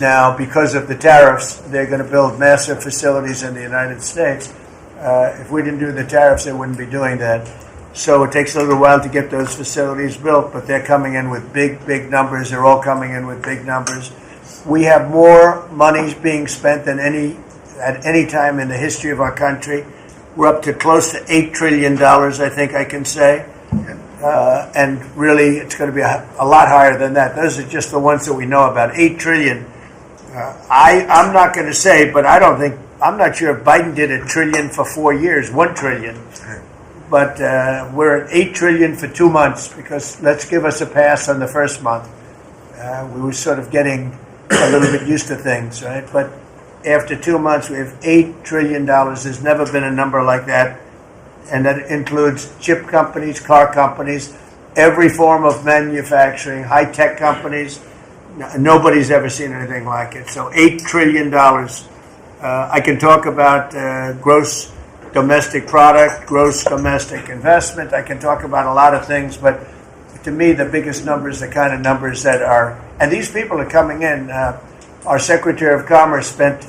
Now, because of the tariffs, they're going to build massive facilities in the United States. If we didn't do the tariffs, they wouldn't be doing that. So it takes a little while to get those facilities built, but they're coming in with big numbers. They're all coming in with big numbers. We have more money being spent than at any time in the history of our country. We're up to close to $8 trillion, I think I can say. And really, it's going to be a lot higher than that. Those are just the ones that we know about. 8 trillion. I'm not going to say, but I'm not sure if Biden did $1 trillion for 4 years, 1 trillion. But we're at 8 trillion for 2 months, because let's give us a pass on the first month. We were sort of getting a little bit used to things, right? But after 2 months, we have $8 trillion. There's never been a number like that. And that includes chip companies, car companies, every form of manufacturing, high-tech companies. Nobody's ever seen anything like it. So $8 trillion. I can talk about gross domestic product, gross domestic investment. I can talk about a lot of things, but to me, the biggest numbers, the kind of numbers that are, and these people are coming in. Our Secretary of Commerce spent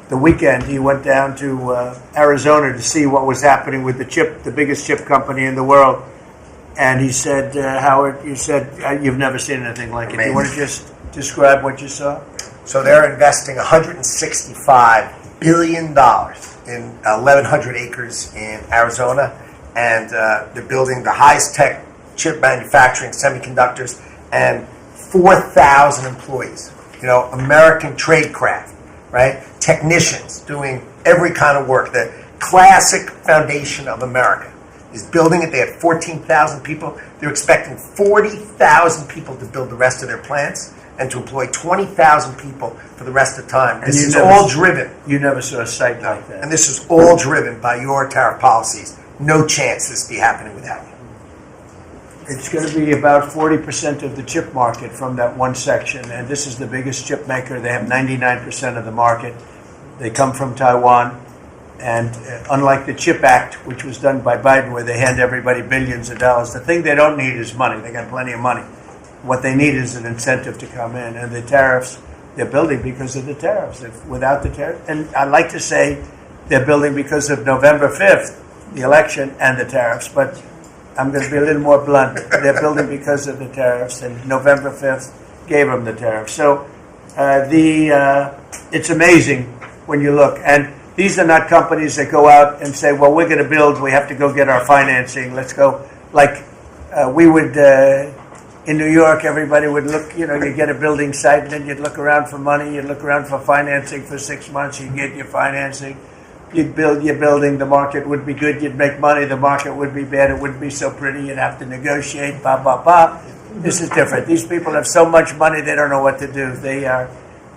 the weekend. He went down to Arizona to see what was happening with the biggest chip company in the world. And he said, Howard, you said, you've never seen anything like it. Amazing. You want to just describe what you saw? So they're investing $165 billion in 1,100 acres in Arizona, and they're building the highest tech chip manufacturing, semiconductors, and 4,000 employees. You know, American tradecraft, right? Technicians doing every kind of work. The classic foundation of America is building it. They had 14,000 people. They're expecting 40,000 people to build the rest of their plants and to employ 20,000 people for the rest of the time. This is all driven. You never saw a site like that. And this is all driven by your tariff policies. No chance this be happening without you. It's going to be about 40% of the chip market from that one section, and this is the biggest chip maker. They have 99% of the market. They come from Taiwan, and unlike the CHIP Act, which was done by Biden, where they hand everybody billions of dollars, the thing they don't need is money. They got plenty of money. What they need is an incentive to come in, and the tariffs, they're building because of the tariffs. Without the tariffs, and I like to say they're building because of November 5th, the election, and the tariffs, but I'm going to be a little more blunt. They're building because of the tariffs, and November 5th gave them the tariffs. So it's amazing when you look. And these are not companies that go out and say, well, we're going to build, we have to go get our financing. Let's go. Like we would, in New York, everybody would look, you get a building site, and then you'd look around for money, you'd look around for financing for 6 months, you'd get your financing. You'd build your building, the market would be good, you'd make money, the market would be bad, it wouldn't be so pretty, you'd have to negotiate, blah, blah, blah. This is different. These people have so much money, they don't know what to do.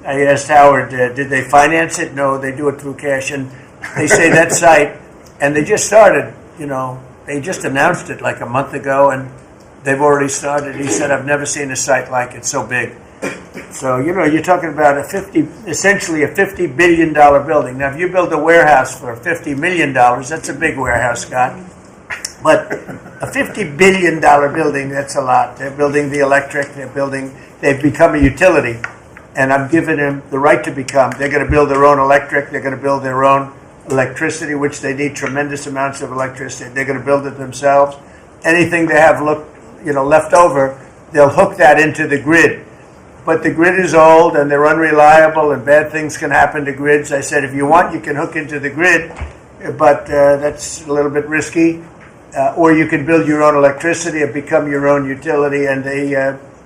I asked Howard, did they finance it? No, they do it through cash. And they say that site, and they just started, they just announced it like a month ago, and they've already started. He said, I've never seen a site like it, so big. So, you're talking about essentially a $50 billion building. Now, if you build a warehouse for $50 million, that's a big warehouse, Scott. But a $50 billion building, that's a lot. They're building the electric, they've become a utility. And I'm giving them the right to become. They're going to build their own electric, they're going to build their own electricity, which they need tremendous amounts of electricity. They're going to build it themselves. Anything they have left over, they'll hook that into the grid. But the grid is old, and they're unreliable, and bad things can happen to grids. I said, if you want, you can hook into the grid, but that's a little bit risky. Or you can build your own electricity and become your own utility, and they,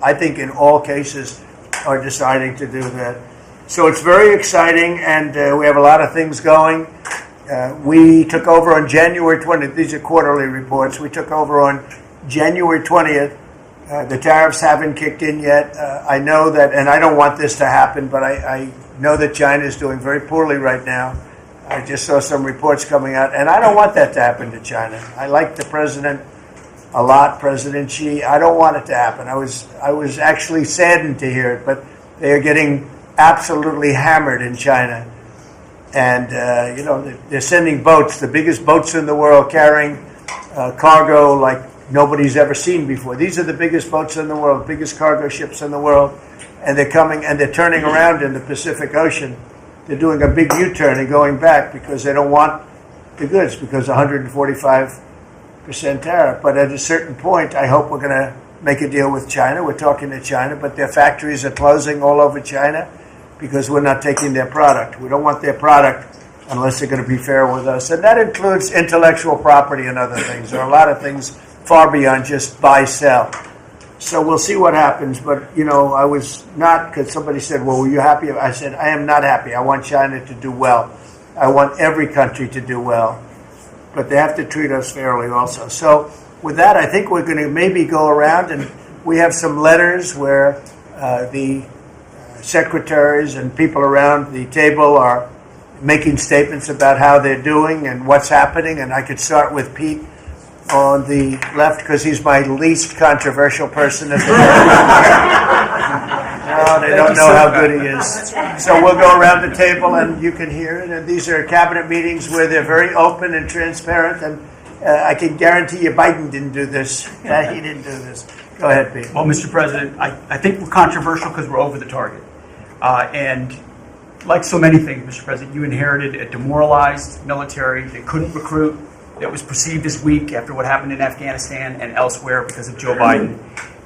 I think in all cases, are deciding to do that. So it's very exciting, and we have a lot of things going. We took over on January 20th. These are quarterly reports. We took over on January 20th. The tariffs haven't kicked in yet. I know that, and I don't want this to happen, but I know that China is doing very poorly right now. I just saw some reports coming out, and I don't want that to happen to China. I like the president a lot, President Xi. I don't want it to happen. I was actually saddened to hear it, but they are getting absolutely hammered in China. And, they're sending boats, the biggest boats in the world, carrying cargo like nobody's ever seen before. These are the biggest boats in the world, biggest cargo ships in the world, and they're coming and they're turning around in the Pacific Ocean. They're doing a big U-turn and going back because they don't want the goods because 145% tariff. But at a certain point, I hope we're going to make a deal with China. We're talking to China, but their factories are closing all over China because we're not taking their product. We don't want their product unless they're going to be fair with us. And that includes intellectual property and other things. There are a lot of things far beyond just buy, sell. So we'll see what happens. But, I was not, because somebody said, well, were you happy? I said, I am not happy. I want China to do well. I want every country to do well. But they have to treat us fairly also. So with that, I think we're going to maybe go around, and we have some letters where the secretaries and people around the table are making statements about how they're doing and what's happening. And I could start with Pete on the left because he's my least controversial person at the No, they don't know how good he is. So we'll go around the table and you can hear it. And these are cabinet meetings where they're very open and transparent. And I can guarantee you Biden didn't do this. He didn't do this. Go ahead, Pete. Well, Mr. President, I think we're controversial because we're over the target. And like so many things, Mr. President, you inherited a demoralized military that couldn't recruit, that was perceived as weak after what happened in Afghanistan and elsewhere because of Joe Biden.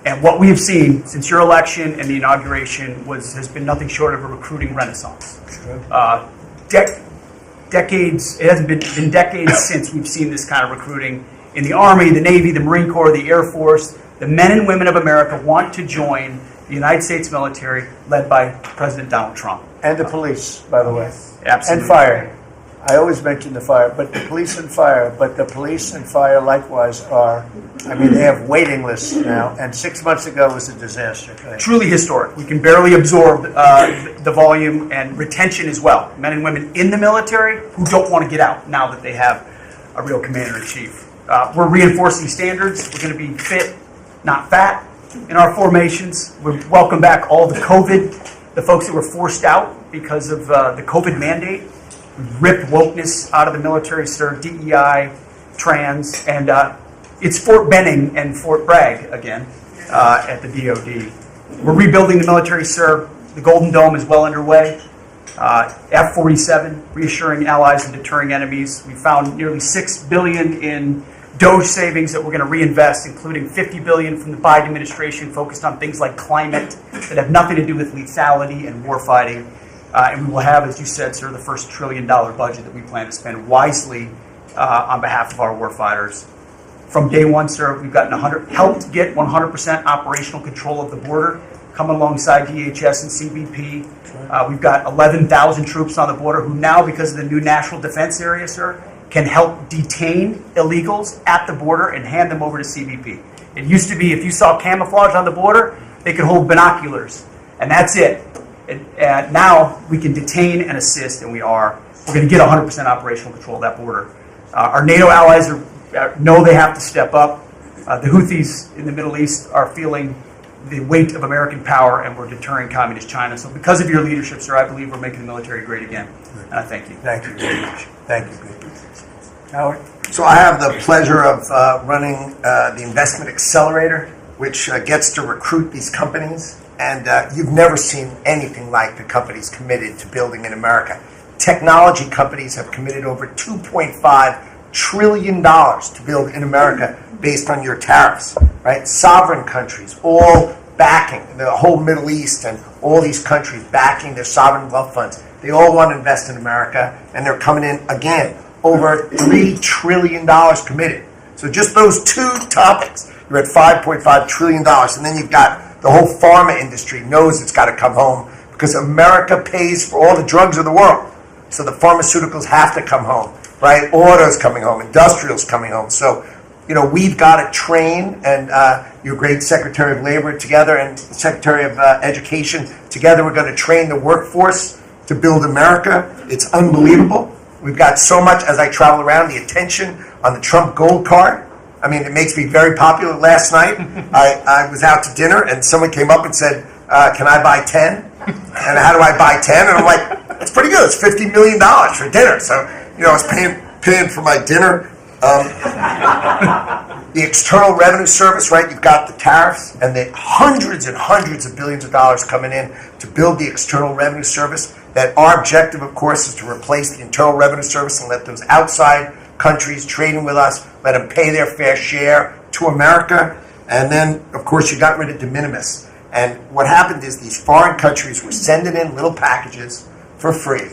And what we have seen since your election and the inauguration has been nothing short of a recruiting renaissance. Decades, it hasn't been decades since we've seen this kind of recruiting in the Army, the Navy, the Marine Corps, the Air Force. The men and women of America want to join the United States military led by President Donald Trump. And the police, by the way. Absolutely. And fire. I always mention the fire, but the police and fire. But the police and fire likewise they have waiting lists now. And 6 months ago was a disaster. Truly historic. We can barely absorb the volume and retention as well. Men and women in the military who don't want to get out now that they have a real commander-in-chief. We're reinforcing standards. We're going to be fit, not fat, in our formations. We welcome back all the the folks that were forced out because of the COVID mandate. We've ripped wokeness out of the military, sir, DEI, trans, and it's Fort Benning and Fort Bragg again at the DOD. We're rebuilding the military, sir. The Golden Dome is well underway. F-47, reassuring allies and deterring enemies. We found nearly $6 billion in DOGE savings that we're going to reinvest, including $50 billion from the Biden administration focused on things like climate that have nothing to do with lethality and warfighting. And we will have, as you said, sir, the first $1 trillion budget that we plan to spend wisely on behalf of our warfighters. From day one, sir, we've helped get 100% operational control of the border, coming alongside DHS and CBP. We've got 11,000 troops on the border who now, because of the new national defense area, sir, can help detain illegals at the border and hand them over to CBP. It used to be if you saw camouflage on the border, they could hold binoculars, and that's it. Now we can detain and assist, and we're going to get 100% operational control of that border. Our NATO allies know they have to step up. The Houthis in the Middle East are feeling the weight of American power, and we're deterring communist China. So because of your leadership, sir, I believe we're making the military great again. And I thank you. Thank you very much. Thank you. Howard? So I have the pleasure of running the Investment Accelerator, which gets to recruit these companies. And you've never seen anything like the companies committed to building in America. Technology companies have committed over $2.5 trillion to build in America based on your tariffs, right? Sovereign countries all backing, the whole Middle East and all these countries backing their sovereign wealth funds. They all want to invest in America, and they're coming in, again, over $3 trillion committed. So just those two topics, you're at $5.5 trillion, and then you've got the whole pharma industry knows it's got to come home because America pays for all the drugs of the world. So the pharmaceuticals have to come home, right? Autos coming home, industrials coming home. So, we've got to train, and your great Secretary of Labor together and Secretary of Education together, we're going to train the workforce to build America. It's unbelievable. We've got so much, as I travel around, the attention on the Trump Gold Card. I mean, it makes me very popular. Last night, I was out to dinner, and someone came up and said, can I buy 10? And how do I buy 10? And I'm like, that's pretty good. It's $50 million for dinner. So, I was paying for my dinner. The External Revenue Service, right? You've got the tariffs and the hundreds and hundreds of billions of dollars coming in to build the External Revenue Service. That our objective, of course, is to replace the Internal Revenue Service and let those outside countries trading with us, let them pay their fair share to America. And then, of course, you got rid of de minimis. And what happened is these foreign countries were sending in little packages for free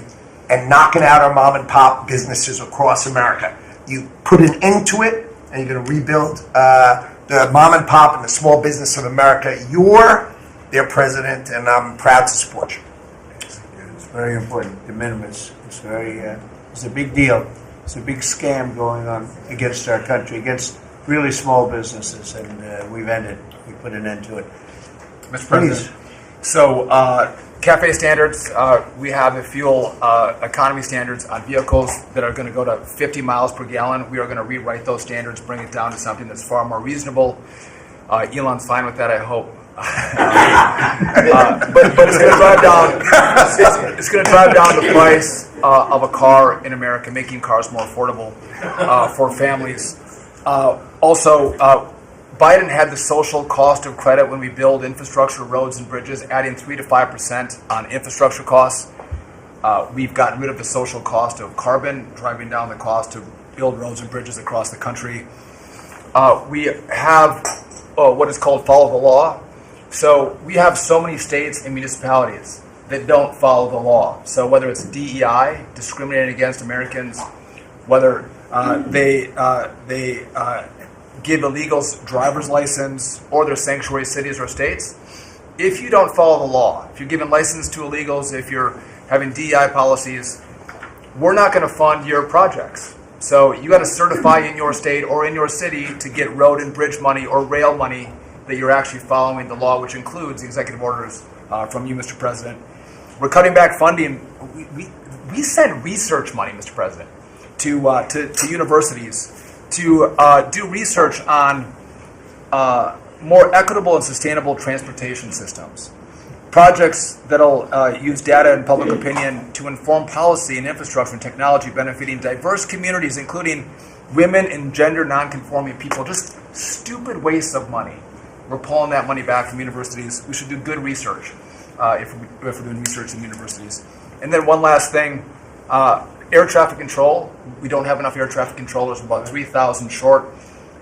and knocking out our mom and pop businesses across America. You put an end to it, and you're going to rebuild the mom and pop and the small business of America. You're their president, and I'm proud to support you. It's very important. De minimis. It's a big deal. It's a big scam going on against our country, against really small businesses, and we put an end to it. Mr. President, so CAFE standards, we have the fuel economy standards on vehicles that are going to go to 50 miles per gallon. We are going to rewrite those standards, bring it down to something that's far more reasonable. Elon's fine with that, I hope. But it's going to drive down. It's going to drive down the price of a car in America, making cars more affordable for families. Also, Biden had the social cost of credit when we build infrastructure, roads, and bridges, adding 3 to 5% on infrastructure costs. We've gotten rid of the social cost of carbon, driving down the cost to build roads and bridges across the country. We have what is called follow the law. So we have so many states and municipalities that don't follow the law. So whether it's DEI, discriminating against Americans, whether they give illegals driver's license, or their sanctuary cities or states, if you don't follow the law, if you're giving license to illegals, if you're having DEI policies, we're not going to fund your projects. So you got to certify in your state or in your city to get road and bridge money or rail money that you're actually following the law, which includes the executive orders from you, Mr. President. We're cutting back funding. We send research money, Mr. President, to universities to do research on more equitable and sustainable transportation systems. Projects that'll use data and public opinion to inform policy and infrastructure and technology benefiting diverse communities, including women and gender nonconforming people. Just stupid wastes of money. We're pulling that money back from universities. We should do good research if we're doing research in universities. And then one last thing, air traffic control. We don't have enough air traffic controllers. We're about 3,000 short.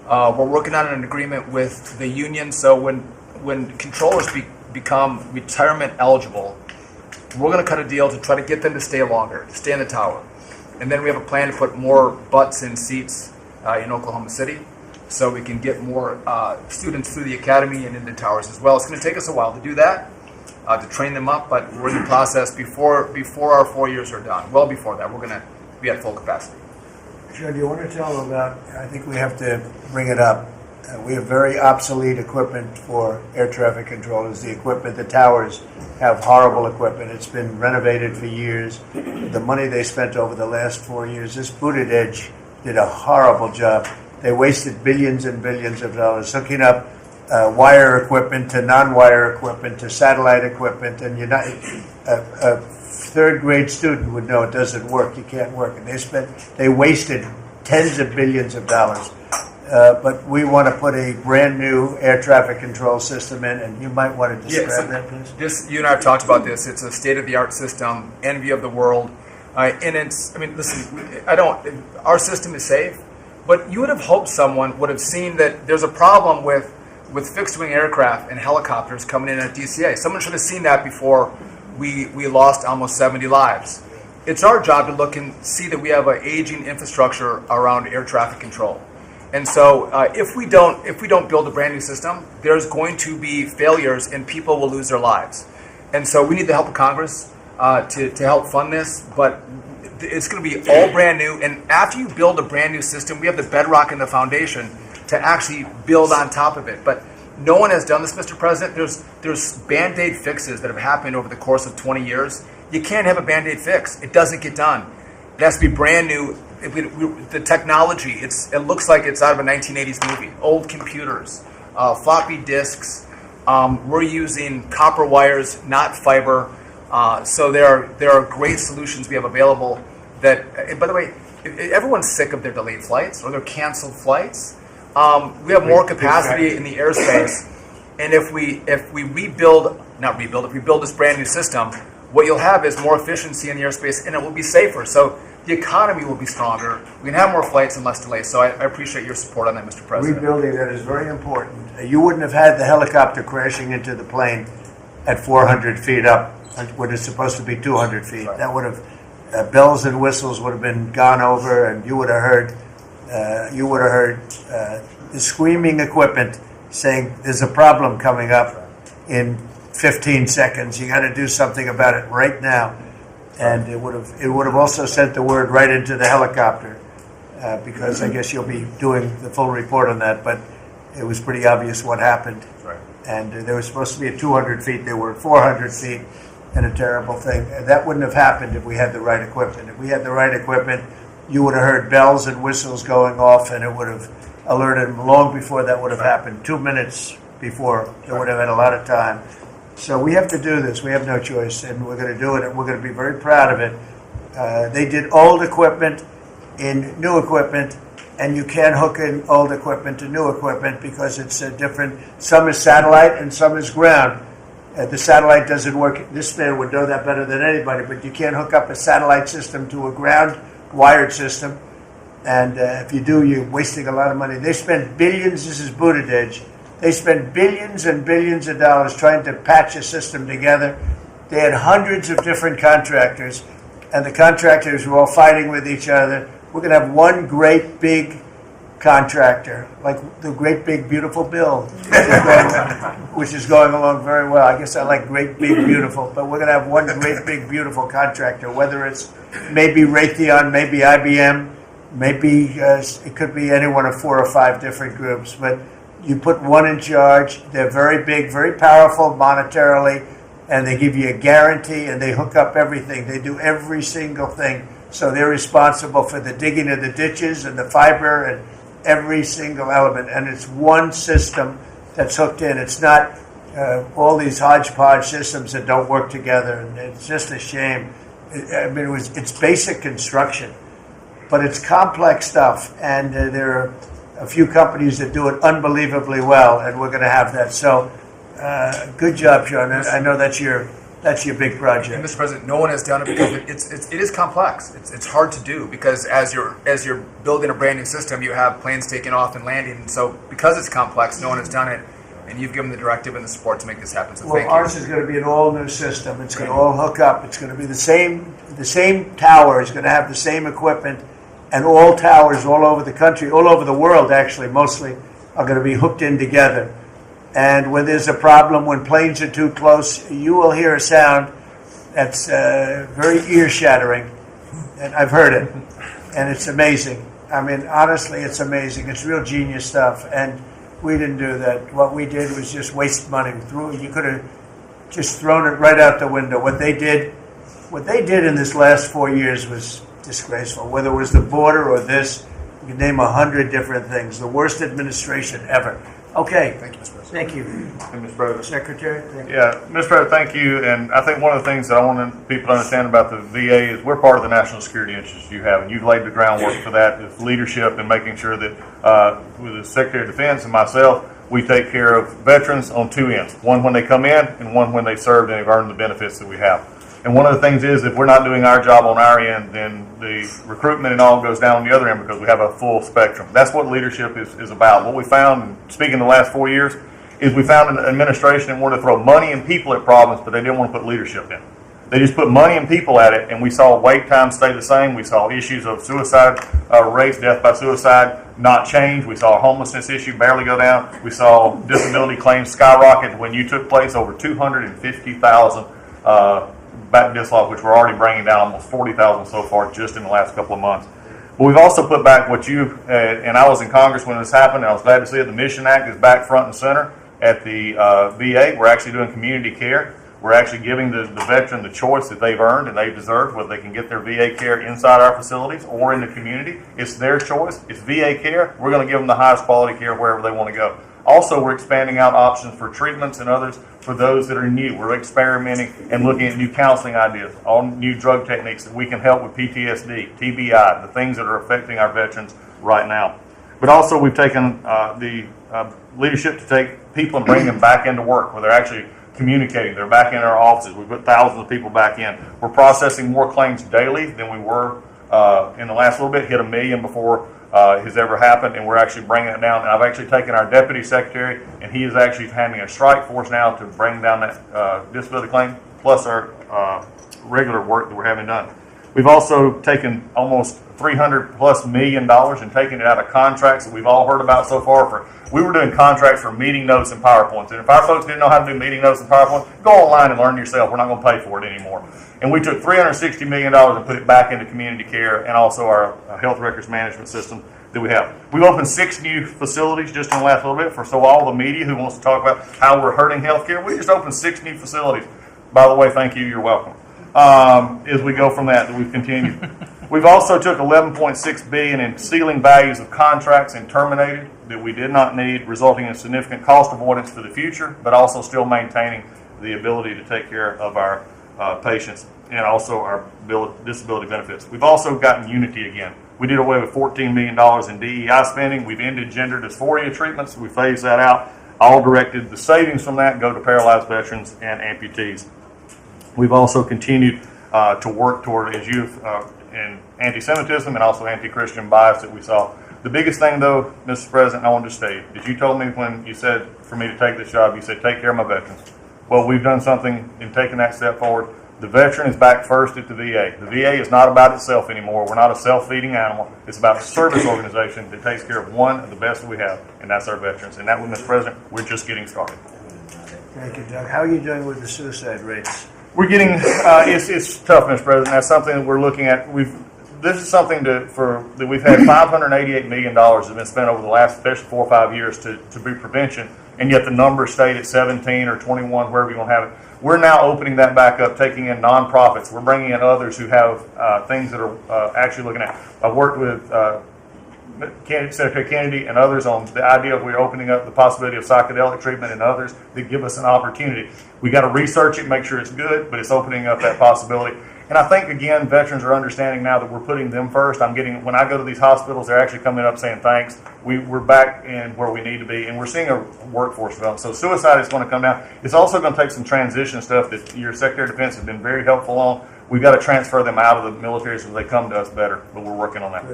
We're working on an agreement with the union, so when controllers become retirement eligible, we're going to cut a deal to try to get them to stay longer, to stay in the tower. And then we have a plan to put more butts in seats in Oklahoma City, so we can get more students through the academy and into towers as well. It's going to take us a while to do that, to train them up, but we're in the process before our 4 years are done. Well before that, we're going to be at full capacity. Joe, do you want to tell them about, I think we have to bring it up, we have very obsolete equipment for air traffic controllers. The equipment, the towers have horrible equipment. It's been renovated for years. The money they spent over the last 4 years, this Buttigieg did a horrible job. They wasted billions and billions of dollars hooking up wire equipment to non-wire equipment to satellite equipment, and a third grade student would know it doesn't work. You can't work. And they wasted tens of billions of dollars. But we want to put a brand new air traffic control system in, and you might want to describe that, please. You and I have talked about this. It's a state-of-the-art system, envy of the world, and it's. I mean, listen. Our system is safe, but you would have hoped someone would have seen that there's a problem with fixed-wing aircraft and helicopters coming in at DCA. Someone should have seen that before we lost almost 70 lives. It's our job to look and see that we have an aging infrastructure around air traffic control. And so if we don't build a brand new system, there's going to be failures and people will lose their lives. And so we need the help of Congress to help fund this, but it's going to be all brand new. And after you build a brand new system, we have the bedrock and the foundation to actually build on top of it. But no one has done this, Mr. President. There's Band-Aid fixes that have happened over the course of 20 years. You can't have a Band-Aid fix. It doesn't get done. It has to be brand new. The technology, it looks like it's out of a 1980s movie. Old computers, floppy disks. We're using copper wires, not fiber. So there are great solutions we have available. That, and by the way, everyone's sick of their delayed flights or their canceled flights. we have more capacity in the airspace, and if we build this brand new system, what you'll have is more efficiency in the airspace, and it will be safer. So the economy will be stronger. We can have more flights and less delays. So I appreciate your support on that, Mr. President. Rebuilding that is very important. You wouldn't have had the helicopter crashing into the plane at 400 feet up when it's supposed to be 200 feet. Right. That would have bells and whistles would have been gone over, and you would have heard the screaming equipment saying there's a problem coming up in 15 seconds. You got to do something about it right now. And it would have also sent the word right into the helicopter, because I guess you'll be doing the full report on that. But it was pretty obvious what happened. Right. And there was supposed to be at 200 feet. There were 400 feet, and a terrible thing. And that wouldn't have happened if we had the right equipment. If we had the right equipment, you would have heard bells and whistles going off, and it would have alerted them long before that would have happened. 2 minutes before, they would have had a lot of time. So we have to do this. We have no choice, and we're going to do it, and we're going to be very proud of it. They did old equipment in new equipment, and you can't hook in old equipment to new equipment because it's different. Some is satellite and some is ground. The satellite doesn't work. This man would know that better than anybody, but you can't hook up a satellite system to a ground wired system. And if you do, you're wasting a lot of money. They spent billions. This is Buttigieg. They spent billions and billions of dollars trying to patch a system together. They had hundreds of different contractors, and the contractors were all fighting with each other. We're going to have one great big contractor, like the Great Big Beautiful Bill, which is going along very well. I guess I like Great Big Beautiful, but we're going to have one Great Big Beautiful contractor, whether it's maybe Raytheon, maybe IBM, maybe it could be any one of 4 or 5 different groups, but you put one in charge. They're very big, very powerful monetarily, and they give you a guarantee, and they hook up everything. They do every single thing. So they're responsible for the digging of the ditches and the fiber and every single element. And it's one system that's hooked in. It's not all these hodgepodge systems that don't work together. And it's just a shame. It's basic construction, but it's complex stuff. And there are a few companies that do it unbelievably well, and we're going to have that. So good job, Sean. I know that's your big project. And Mr. President, no one has done it because it is complex. It's hard to do because as you're building a brand new system, you have planes taking off and landing. And so because it's complex, no one has done it, and you've given the directive and the support to make this happen. So thank you. Ours is going to be an all new system. It's going to all hook up. It's going to be the same tower is going to have the same equipment, and all towers all over the country, all over the world actually, mostly, are going to be hooked in together. And when there's a problem, when planes are too close, you will hear a sound that's very ear-shattering. And I've heard it. And it's amazing. I mean, honestly, it's amazing. It's real genius stuff. And we didn't do that. What we did was just waste money. You could have just thrown it right out the window. What they did in this last 4 years was disgraceful. Whether it was the border or this, you can name 100 different things. The worst administration ever. Okay. Thank you, Mr. President. Thank you. Hey, Mr. President. Secretary? Thank you. Yeah, Mr. President, thank you. And I think one of the things that I want people to understand about the VA is we're part of the national security interests you have, and you've laid the groundwork for that. It's leadership and making sure that with the Secretary of Defense and myself, we take care of veterans on 2 ends. One when they come in and one when they served and have earned the benefits that we have. And one of the things is if we're not doing our job on our end, then the recruitment and all goes down on the other end because we have a full spectrum. That's what leadership is about. What we found, speaking the last 4 years, is we found an administration that wanted to throw money and people at problems, but they didn't want to put leadership in. They just put money and people at it, and we saw wait times stay the same. We saw issues of suicide rates, death by suicide, not change. We saw a homelessness issue barely go down. We saw disability claims skyrocket when you took place over 250,000 back dislodge, which we're already bringing down almost 40,000 so far just in the last couple of months. But we've also put back what you, and I was in Congress when this happened, and I was glad to see it. The Mission Act is back front and center at the VA. We're actually doing community care. We're actually giving the veteran the choice that they've earned and they've deserved, whether they can get their VA care inside our facilities or in the community. It's their choice. It's VA care. We're going to give them the highest quality care wherever they want to go. Also, we're expanding out options for treatments and others for those that are new. We're experimenting and looking at new counseling ideas, all new drug techniques that we can help with PTSD, TBI, the things that are affecting our veterans right now. But also we've taken the leadership to take people and bring them back into work where they're actually communicating. They're back in our offices. We've put thousands of people back in. We're processing more claims daily than we were in the last little bit, hit 1 million before has ever happened, and we're actually bringing it down. And I've actually taken our deputy secretary, and he is actually having a strike force now to bring down that disability claim, plus our regular work that we're having done. We've also taken almost $300+ million and taken it out of contracts that we've all heard about so far. We were doing contracts for meeting notes and PowerPoints. And if our folks didn't know how to do meeting notes and PowerPoint, go online and learn yourself. We're not going to pay for it anymore. And we took $360 million and put it back into community care and also our health records management system that we have. We've opened 6 new facilities just in the last little bit for all the media who wants to talk about how we're hurting healthcare. We just opened 6 new facilities. By the way, thank you. You're welcome. As we go from that we've continued. We've also took $11.6 billion in ceiling values of contracts and terminated that we did not need, resulting in significant cost avoidance for the future, but also still maintaining the ability to take care of our patients and also our disability benefits. We've also gotten unity again. We did away with $14 million in DEI spending. We've ended gender dysphoria treatments. We phased that out. All directed the savings from that go to paralyzed veterans and amputees. We've also continued to work toward, as youth, in anti-Semitism and also anti-Christian bias that we saw. The biggest thing, though, Mr. President, I wanted to state, is you told me when you said for me to take this job, you said take care of my veterans. Well, we've done something in taking that step forward. The veteran is back first at the VA. The VA is not about itself anymore. We're not a self-feeding animal. It's about a service organization that takes care of one of the best that we have, and that's our veterans. And that one, Mr. President, we're just getting started. Thank you, Doug. How are you doing with the suicide rates? We're getting, it's tough, Mr. President. That's something that we're looking at. This is something that we've had $588 million has been spent over the last, especially 4 or 5 years to be prevention, and yet the numbers stayed at 17 or 21, wherever you're going to have it. We're now opening that back up, taking in nonprofits. We're bringing in others who have things that are actually looking at. I've worked with Secretary Kennedy and others on the idea of we're opening up the possibility of psychedelic treatment and others that give us an opportunity. We got to research it, make sure it's good, but it's opening up that possibility. And I think, again, veterans are understanding now that we're putting them first. When I go to these hospitals, they're actually coming up saying thanks. We're back in where we need to be, and we're seeing a workforce develop. So suicide is going to come down. It's also going to take some transition stuff that your Secretary of Defense has been very helpful on. We've got to transfer them out of the military so they come to us better, but we're working on that.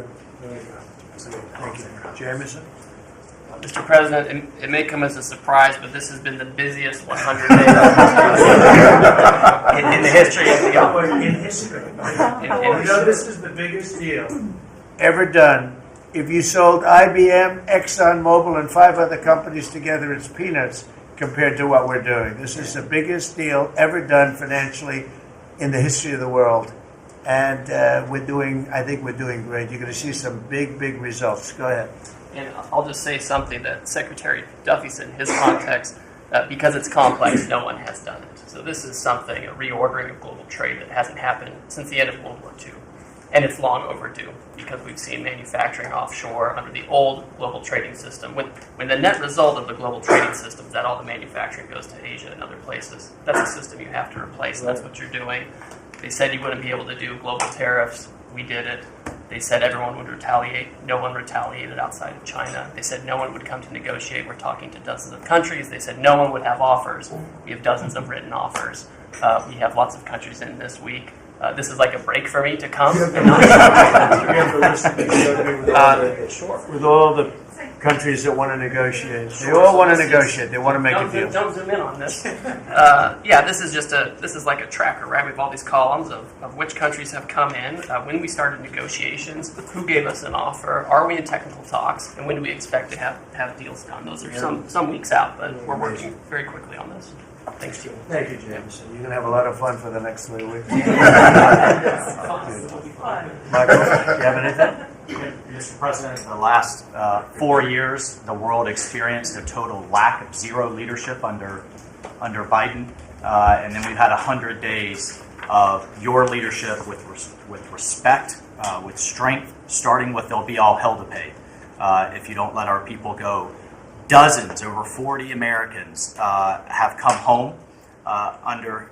Thank you. Jameson? Mr. President, it may come as a surprise, but this has been the busiest 100 days in the history of the office. In history. This is the biggest deal ever done. If you sold IBM, ExxonMobil, and 5 other companies together, it's peanuts compared to what we're doing. This is the biggest deal ever done financially in the history of the world. And I think we're doing great. You're going to see some big results. Go ahead. And I'll just say something that Secretary Duffy said in his context, because it's complex, no one has done it. So this is something, a reordering of global trade that hasn't happened since the end of World War II. And it's long overdue because we've seen manufacturing offshore under the old global trading system. When the net result of the global trading system is that all the manufacturing goes to Asia and other places, that's a system you have to replace, and that's what you're doing. They said you wouldn't be able to do global tariffs. We did it. They said everyone would retaliate. No one retaliated outside of China. They said no one would come to negotiate. We're talking to dozens of countries. They said no one would have offers. We have dozens of written offers. We have lots of countries in this week. This is like a break for me to come. Sure. With all the countries that want to negotiate. They all want to negotiate. They want to make a deal. Don't zoom in on this. This is like a tracker, right? We have all these columns of which countries have come in, when we started negotiations, who gave us an offer, are we in technical talks, and when do we expect to have deals done? Those are some weeks out, but we're working very quickly on this. Thanks, Jim. Thank you, Jameson. You're going to have a lot of fun for the next 3 weeks. Michael, do you have anything? Mr. President, in the last 4 years, the world experienced a total lack of zero leadership under Biden, and then we've had 100 days of your leadership with respect, with strength, starting with there'll be all hell to pay if you don't let our people go. Dozens, over 40 Americans have come home under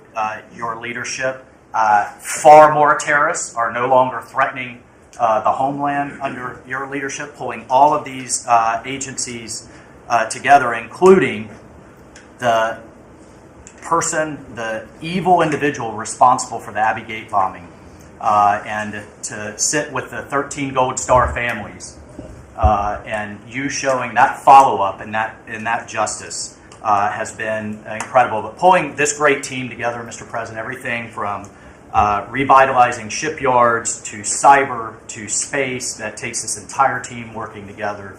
your leadership. Far more terrorists are no longer threatening the homeland under your leadership, pulling all of these agencies together, including the evil individual responsible for the Abbey Gate bombing, and to sit with the 13 Gold Star families, and you showing that follow-up and that justice has been incredible. But pulling this great team together, Mr. President, everything from revitalizing shipyards to cyber to space, that takes this entire team working together.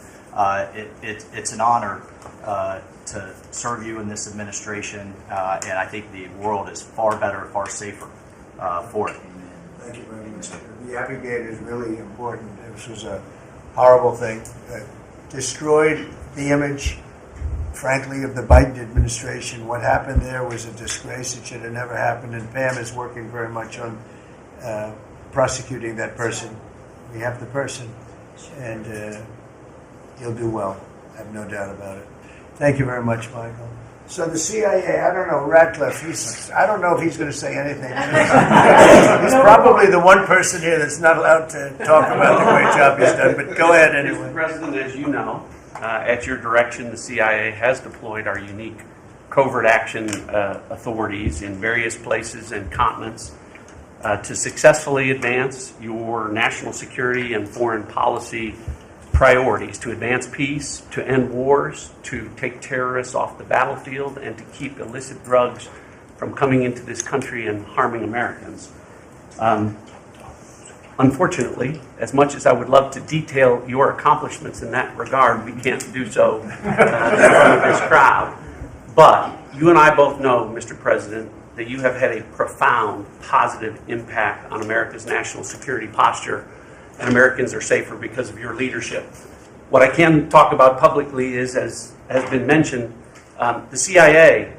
It's an honor to serve you in this administration, and I think the world is far better, far safer for it. Thank you very much. The Abbey Gate is really important. This was a horrible thing that destroyed the image, frankly, of the Biden administration. What happened there was a disgrace. It should have never happened, and Pam is working very much on prosecuting that person. We have the person, and he'll do well. I have no doubt about it. Thank you very much, Michael. So the CIA, I don't know, Ratcliffe, I don't know if he's going to say anything. He's probably the one person here that's not allowed to talk about the great job he's done, but go ahead anyway. Mr. President, as you know, at your direction, the CIA has deployed our unique covert action authorities in various places and continents to successfully advance your national security and foreign policy priorities, to advance peace, to end wars, to take terrorists off the battlefield, and to keep illicit drugs from coming into this country and harming Americans. Unfortunately, as much as I would love to detail your accomplishments in that regard, we can't do so in front of this crowd. But you and I both know, Mr. President, that you have had a profound positive impact on America's national security posture, and Americans are safer because of your leadership. What I can talk about publicly is, as has been mentioned, the CIA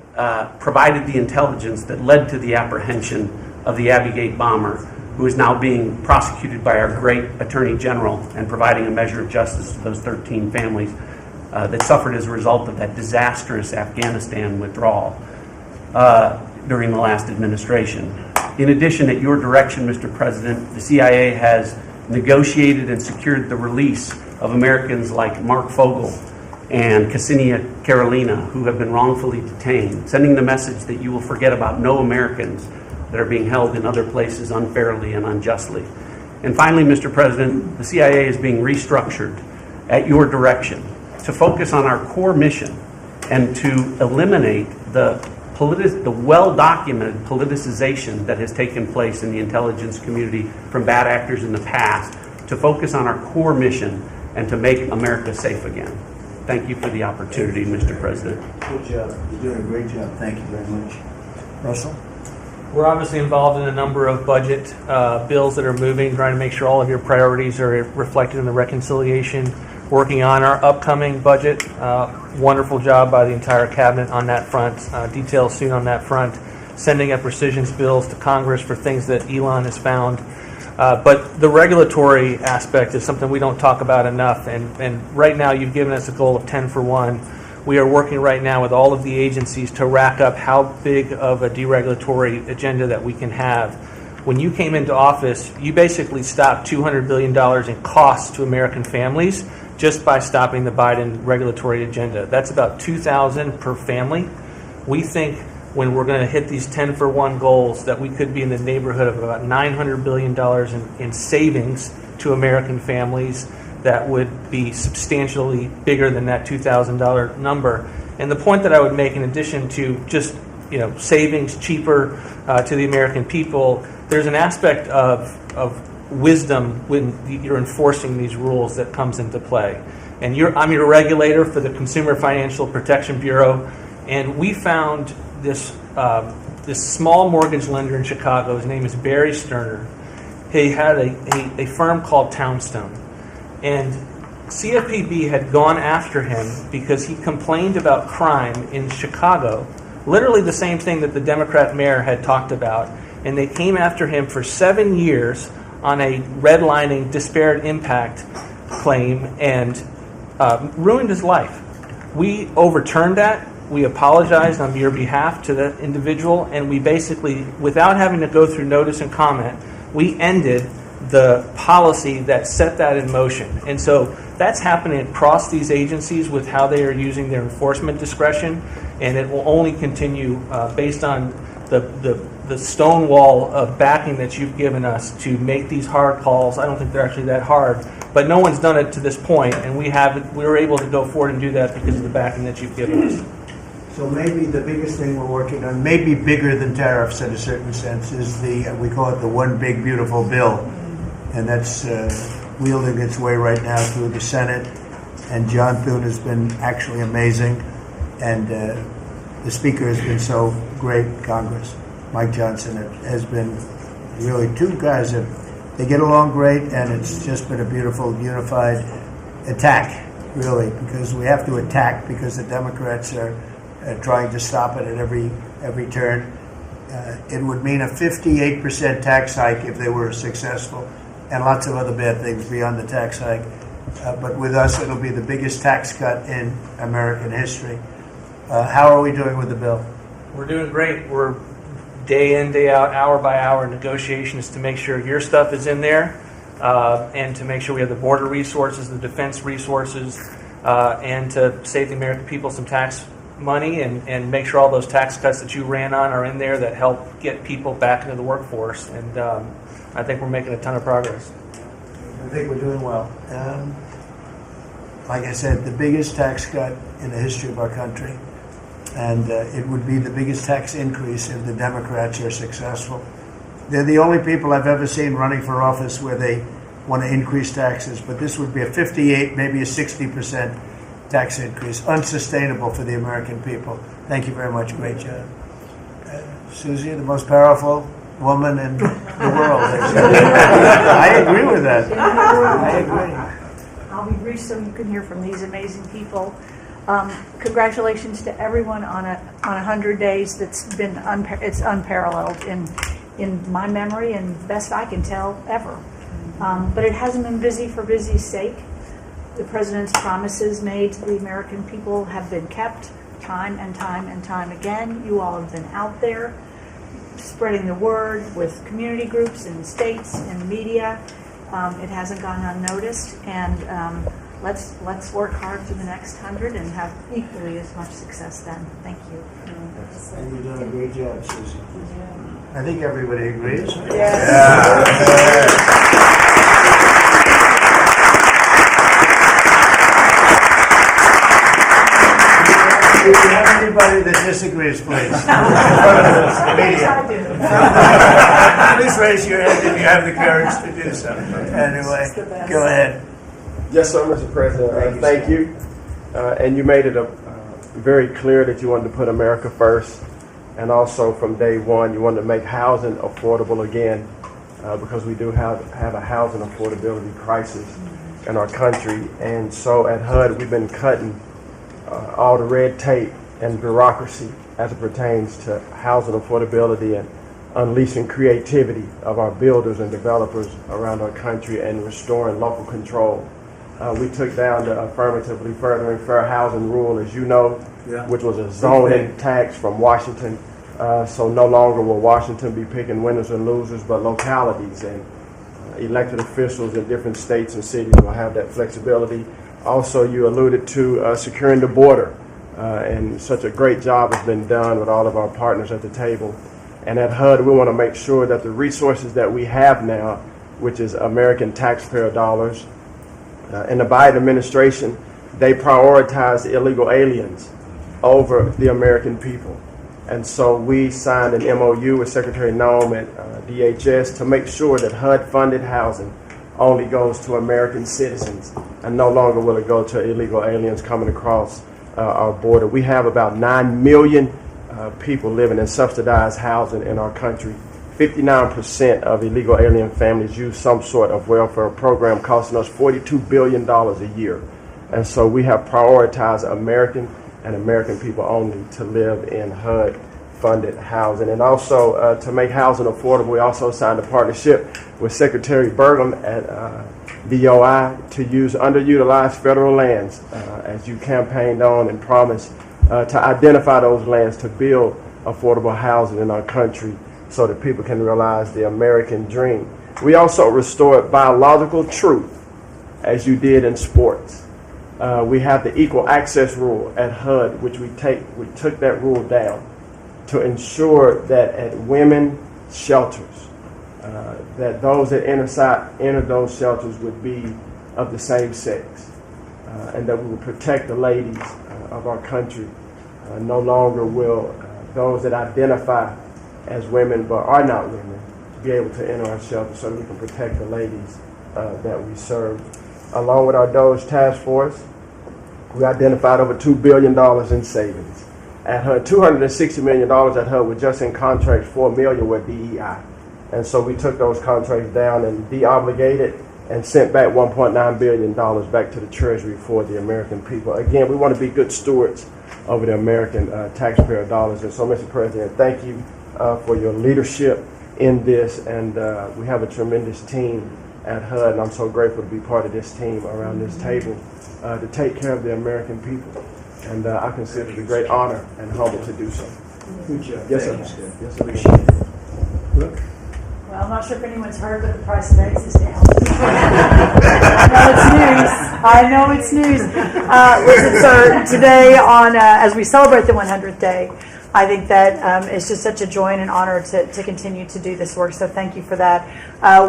provided the intelligence that led to the apprehension of the Abbey Gate bomber, who is now being prosecuted by our great Attorney General and providing a measure of justice to those 13 families that suffered as a result of that disastrous Afghanistan withdrawal during the last administration. In addition, at your direction, Mr. President, the CIA has negotiated and secured the release of Americans like Mark Fogel and Ksenia Carolina, who have been wrongfully detained, sending the message that you will forget about no Americans that are being held in other places unfairly and unjustly. And finally, Mr. President, the CIA is being restructured at your direction to focus on our core mission and to eliminate the well-documented politicization that has taken place in the intelligence community from bad actors in the past, to focus on our core mission and to make America safe again. Thank you for the opportunity, Mr. President. Good job. You're doing a great job. Thank you very much. Russell? We're obviously involved in a number of budget bills that are moving, trying to make sure all of your priorities are reflected in the reconciliation, working on our upcoming budget. Wonderful job by the entire cabinet on that front. Details soon on that front. Sending up rescissions bills to Congress for things that Elon has found. But the regulatory aspect is something we don't talk about enough. And right now you've given us a goal of 10 for 1. We are working right now with all of the agencies to rack up how big of a deregulatory agenda that we can have. When you came into office, you basically stopped $200 billion in costs to American families just by stopping the Biden regulatory agenda. That's about $2,000 per family. We think when we're going to hit these 10 for 1 goals that we could be in the neighborhood of about $900 billion in savings to American families that would be substantially bigger than that $2,000 number. And the point that I would make, in addition to just savings cheaper to the American people, there's an aspect of wisdom when you're enforcing these rules that comes into play. And I'm your regulator for the Consumer Financial Protection Bureau, and we found this small mortgage lender in Chicago. His name is Barry Sterner. He had a firm called Townstone, and CFPB had gone after him because he complained about crime in Chicago, literally the same thing that the Democrat mayor had talked about, and they came after him for 7 years on a redlining disparate impact claim and ruined his life. We overturned that. We apologized on your behalf to the individual, and we basically, without having to go through notice and comment, we ended the policy that set that in motion. And so that's happening across these agencies with how they are using their enforcement discretion, and it will only continue based on the stone wall of backing that you've given us to make these hard calls. I don't think they're actually that hard, but no one's done it to this point, and we were able to go forward and do that because of the backing that you've given us. So maybe the biggest thing we're working on, maybe bigger than tariffs in a certain sense, is we call it the one big beautiful bill. And that's wielding its way right now through the Senate. And John Thune has been actually amazing. And the Speaker has been so great, Congress. Mike Johnson has been really two guys that they get along great, and it's just been a beautiful, unified attack, really, because we have to attack because the Democrats are trying to stop it at every turn. It would mean a 58% tax hike if they were successful, and lots of other bad things beyond the tax hike. But with us, it'll be the biggest tax cut in American history. How are we doing with the bill? We're doing great. We're day in, day out, hour by hour negotiations to make sure your stuff is in there, and to make sure we have the border resources, the defense resources, and to save the American people some tax money and make sure all those tax cuts that you ran on are in there that help get people back into the workforce. And I think we're making a ton of progress. I think we're doing well. Like I said, the biggest tax cut in the history of our country. And it would be the biggest tax increase if the Democrats are successful. They're the only people I've ever seen running for office where they want to increase taxes, but this would be a 58, maybe a 60% tax increase, unsustainable for the American people. Thank you very much. Great job. Susie, the most powerful woman in the world. I agree with that. I agree. I'll be brief so you can hear from these amazing people. Congratulations to everyone on 100 days. That's been it's unparalleled in my memory and best I can tell ever. But it hasn't been busy for busy's sake. The president's promises made to the American people have been kept time and time and time again. You all have been out there spreading the word with community groups and states and media. It hasn't gone unnoticed, and let's work hard for the next 100 and have equally as much success then. Thank you. And you've done a great job, Susie. I think everybody agrees. If you have anybody that disagrees, please. Please raise your hand if you have the courage to do so. Anyway, go ahead. Yes, sir, Mr. President. Thank you. And you made it very clear that you wanted to put America first. And also from day one, you wanted to make housing affordable again, because we do have a housing affordability crisis in our country. And so at HUD, we've been cutting all the red tape and bureaucracy as it pertains to housing affordability and unleashing creativity of our builders and developers around our country and restoring local control. We took down the affirmatively furthering fair housing rule, as you know, which was a zoning tax from Washington. So no longer will Washington be picking winners and losers, but localities and elected officials in different states and cities will have that flexibility. Also, you alluded to securing the border, and such a great job has been done with all of our partners at the table. And at HUD, we want to make sure that the resources that we have now, which is American taxpayer dollars, in the Biden administration, they prioritize illegal aliens over the American people. And so we signed an MOU with Secretary Noem at DHS to make sure that HUD-funded housing only goes to American citizens, and no longer will it go to illegal aliens coming across our border. We have about 9 million people living in subsidized housing in our country. 59% of illegal alien families use some sort of welfare program, costing us $42 billion a year. And so we have prioritized American and American people only to live in HUD-funded housing. And also to make housing affordable, we also signed a partnership with Secretary Burgum at DOI to use underutilized federal lands, as you campaigned on and promised, to identify those lands to build affordable housing in our country so that people can realize the American dream. We also restored biological truth, as you did in sports. We have the equal access rule at HUD, which we took that rule down to ensure that at women shelters, that those that enter those shelters would be of the same sex, and that we would protect the ladies of our country. No longer will those that identify as women but are not women be able to enter our shelters, so that we can protect the ladies that we serve. Along with our DOGE task force, we identified over $2 billion in savings. At HUD, $260 million at HUD were just in contracts, $4 million with DEI. And so we took those contracts down and de-obligated and sent back $1.9 billion back to the Treasury for the American people. Again, we want to be good stewards over the American taxpayer dollars. And so, Mr. President, thank you for your leadership in this. And we have a tremendous team at HUD, and I'm so grateful to be part of this team around this table to take care of the American people. And I consider it a great honor and humble to do so. Good job. Yes, sir. Thanks, Steve. Yes, sir. Appreciate it. Look. Well, I'm not sure if anyone's heard, but the price of eggs is down. I know it's news. Listen, sir, today as we celebrate the 100th day, I think that it's just such a joy and an honor to continue to do this work. So thank you for that.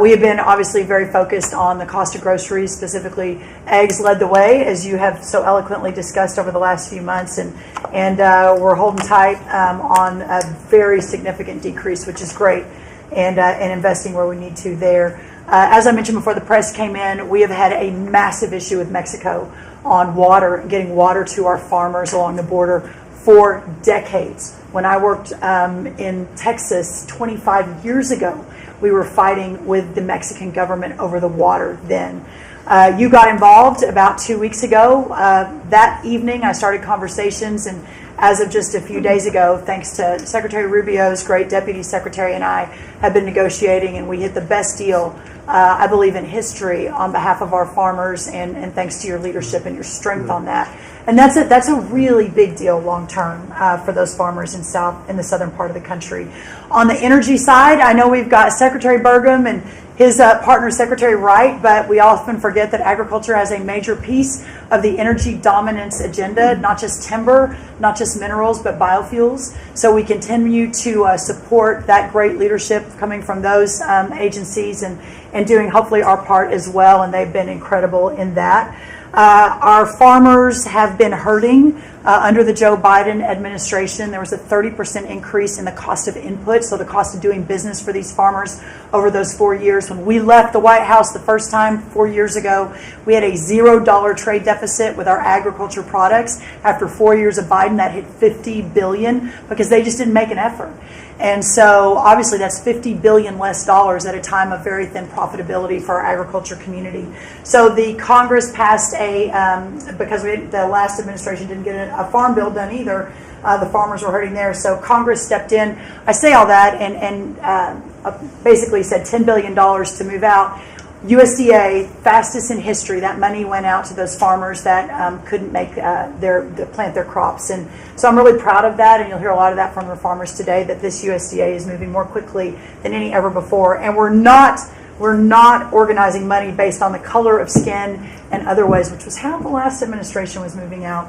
We have been obviously very focused on the cost of groceries, specifically eggs led the way, as you have so eloquently discussed over the last few months. And we're holding tight on a very significant decrease, which is great, and investing where we need to there. As I mentioned before the press came in, we have had a massive issue with Mexico on water, getting water to our farmers along the border for decades. When I worked in Texas 25 years ago, we were fighting with the Mexican government over the water then. You got involved about 2 weeks ago. That evening, I started conversations, and as of just a few days ago, thanks to Secretary Rubio's great deputy secretary and I have been negotiating, and we hit the best deal, I believe, in history on behalf of our farmers, and thanks to your leadership and your strength on that. And that's a really big deal long term for those farmers in the southern part of the country. On the energy side, I know we've got Secretary Burgum and his partner, Secretary Wright, but we often forget that agriculture has a major piece of the energy dominance agenda, not just timber, not just minerals, but biofuels. So we continue to support that great leadership coming from those agencies and doing hopefully our part as well, and they've been incredible in that. Our farmers have been hurting under the Joe Biden administration. There was a 30% increase in the cost of input, so the cost of doing business for these farmers over those 4 years. When we left the White House the first time 4 years ago, we had a $0 trade deficit with our agriculture products. After 4 years of Biden, that hit $50 billion because they just didn't make an effort. And so obviously that's $50 billion less dollars at a time of very thin profitability for our agriculture community. So the Congress passed because the last administration didn't get a farm bill done either, the farmers were hurting there. So Congress stepped in. I say all that and basically said $10 billion to move out. USDA, fastest in history, that money went out to those farmers that couldn't make plant their crops. And so I'm really proud of that, and you'll hear a lot of that from the farmers today, that this USDA is moving more quickly than any ever before. And we're not organizing money based on the color of skin and other ways, which was how the last administration was moving out.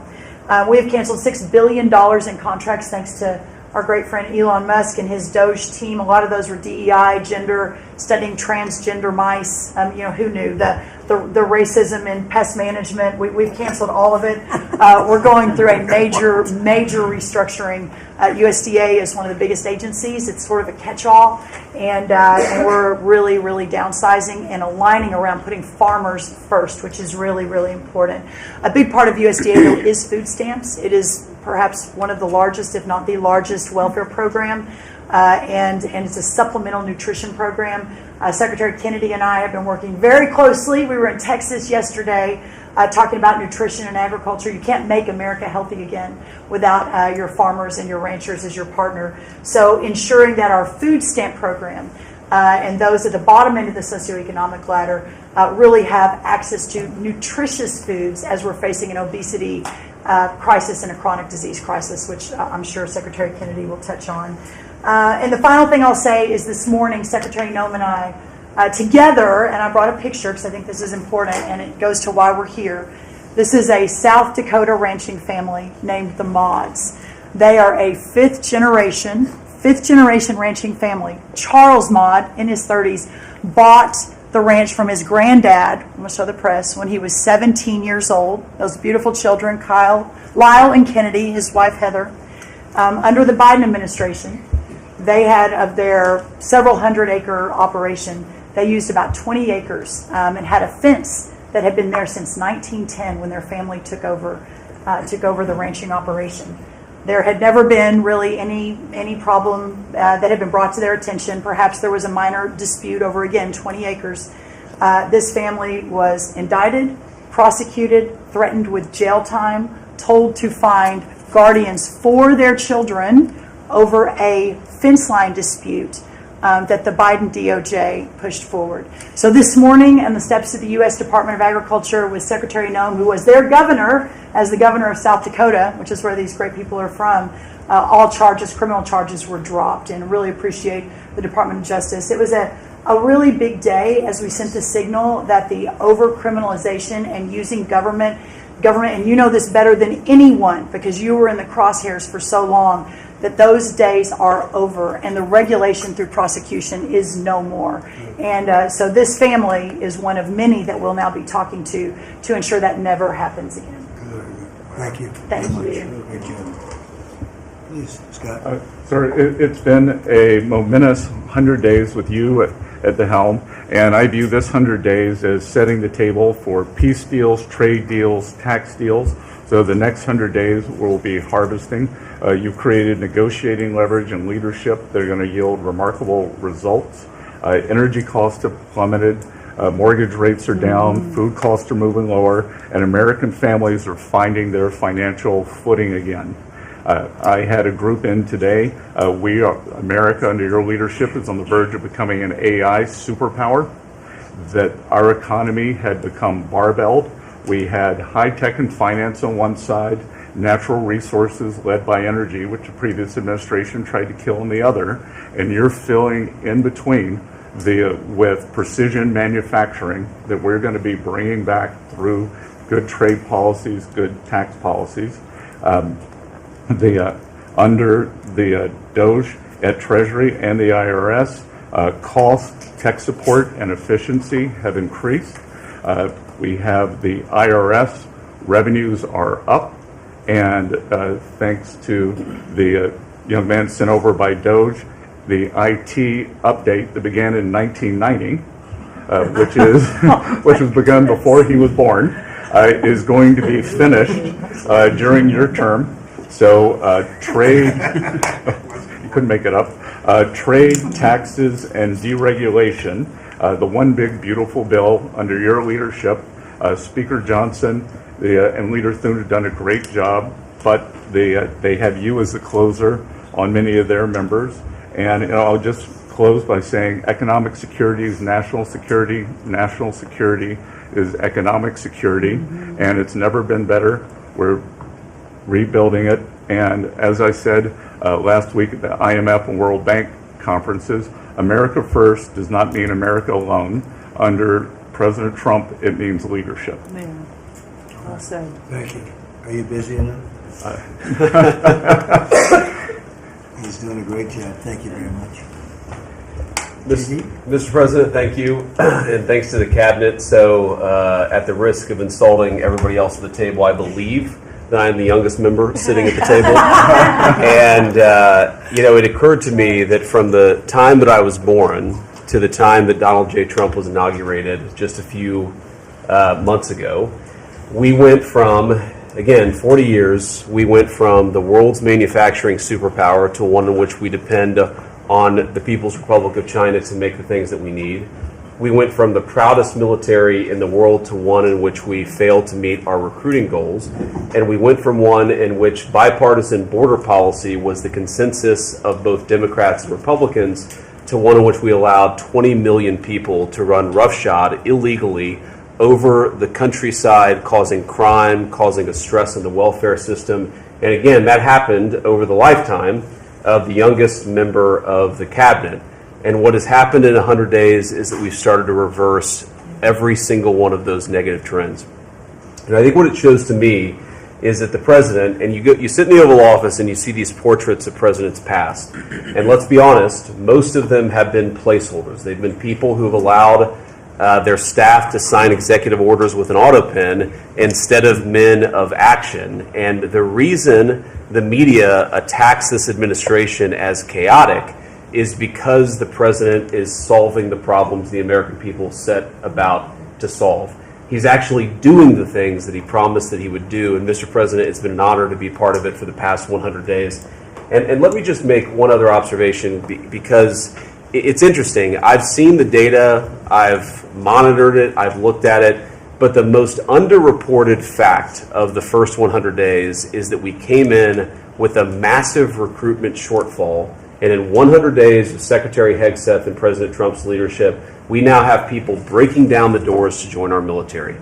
We have canceled $6 billion in contracts thanks to our great friend Elon Musk and his DOGE team. A lot of those were DEI, gender, studying transgender mice. Who knew? The racism in pest management. We've canceled all of it. We're going through a major restructuring. USDA is one of the biggest agencies. It's sort of a catch-all. And we're really, really downsizing and aligning around putting farmers first, which is really, really important. A big part of USDA, though, is food stamps. It is perhaps one of the largest, if not the largest, welfare program, and it's a supplemental nutrition program. Secretary Kennedy and I have been working very closely. We were in Texas yesterday talking about nutrition and agriculture. You can't make America healthy again without your farmers and your ranchers as your partner. So ensuring that our food stamp program and those at the bottom end of the socioeconomic ladder really have access to nutritious foods as we're facing an obesity crisis and a chronic disease crisis, which I'm sure Secretary Kennedy will touch on. And the final thing I'll say is this morning, Secretary Noem and I together, and I brought a picture because I think this is important and it goes to why we're here. This is a South Dakota ranching family named the Mods. They are a fifth generation ranching family. Charles Mod, in his 30s, bought the ranch from his granddad, I'm going to show the press, when he was 17 years old. Those beautiful children, Lyle and Kennedy, his wife Heather. Under the Biden administration, they had, of their several hundred-acre operation, they used about 20 acres and had a fence that had been there since 1910 when their family took over the ranching operation. There had never been really any problem that had been brought to their attention. Perhaps there was a minor dispute over, again, 20 acres. This family was indicted, prosecuted, threatened with jail time, told to find guardians for their children over a fence line dispute that the Biden DOJ pushed forward. So this morning, on the steps of the U.S. Department of Agriculture with Secretary Noem, who was their governor, as the governor of South Dakota, which is where these great people are from, all criminal charges were dropped, and really appreciate the Department of Justice. It was a really big day as we sent the signal that the over-criminalization and using government, and you know this better than anyone because you were in the crosshairs for so long, that those days are over and the regulation through prosecution is no more. And so this family is one of many that we'll now be talking to ensure that never happens again. Thank you. Thank you. Great job. Please, Scott. Sir, it's been a momentous 100 days with you at the helm, and I view this 100 days as setting the table for peace deals, trade deals, tax deals. So the next 100 days will be harvesting. You've created negotiating leverage and leadership that are going to yield remarkable results. Energy costs have plummeted. Mortgage rates are down. Food costs are moving lower. And American families are finding their financial footing again. I had a group in today. America, under your leadership, is on the verge of becoming an AI superpower. That our economy had become barbelled. We had high tech and finance on one side, natural resources led by energy, which the previous administration tried to kill on the other, and you're filling in between with precision manufacturing that we're going to be bringing back through good trade policies, good tax policies. Under the DOGE at Treasury and the IRS, cost, tech support, and efficiency have increased. We have the IRS revenues are up, and thanks to the young man sent over by DOGE, the IT update that began in 1990, which was begun before he was born, is going to be finished during your term. So trade, you couldn't make it up, trade, taxes, and deregulation, the one big beautiful bill under your leadership. Speaker Johnson and Leader Thune have done a great job, but they have you as the closer on many of their members. And I'll just close by saying economic security is national security is economic security, and it's never been better. We're rebuilding it, and as I said last week at the IMF and World Bank conferences, America first does not mean America alone. Under President Trump, it means leadership. Man, well said. Thank you. Are you busy enough? He's doing a great job. Thank you very much. Mr. President, thank you, and thanks to the cabinet. So, at the risk of insulting everybody else at the table, I believe that I'm the youngest member sitting at the table. And, it occurred to me that from the time that I was born to the time that Donald J. Trump was inaugurated just a few months ago, we went from, again, 40 years, we went from the world's manufacturing superpower to one in which we depend on the People's Republic of China to make the things that we need. We went from the proudest military in the world to one in which we failed to meet our recruiting goals. And we went from one in which bipartisan border policy was the consensus of both Democrats and Republicans to one in which we allowed 20 million people to run roughshod illegally over the countryside, causing crime, causing a stress in the welfare system. And again, that happened over the lifetime of the youngest member of the cabinet. And what has happened in 100 days is that we've started to reverse every single one of those negative trends. And I think what it shows to me is that the president, and you sit in the Oval Office and you see these portraits of presidents past, and let's be honest, most of them have been placeholders. They've been people who have allowed their staff to sign executive orders with an auto pen instead of men of action. And the reason the media attacks this administration as chaotic is because the president is solving the problems the American people set about to solve. He's actually doing the things that he promised that he would do. And Mr. President, it's been an honor to be part of it for the past 100 days. And let me just make one other observation because it's interesting. I've seen the data, I've monitored it, I've looked at it, but the most underreported fact of the first 100 days is that we came in with a massive recruitment shortfall. And in 100 days of Secretary Hegseth and President Trump's leadership, we now have people breaking down the doors to join our military.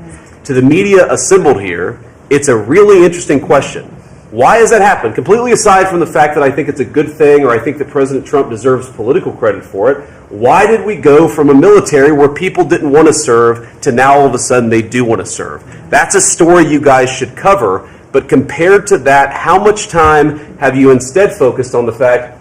To the media assembled here, it's a really interesting question. Why has that happened? Completely aside from the fact that I think it's a good thing or I think that President Trump deserves political credit for it, why did we go from a military where people didn't want to serve to now all of a sudden they do want to serve? That's a story you guys should cover, but compared to that, how much time have you instead focused on the fact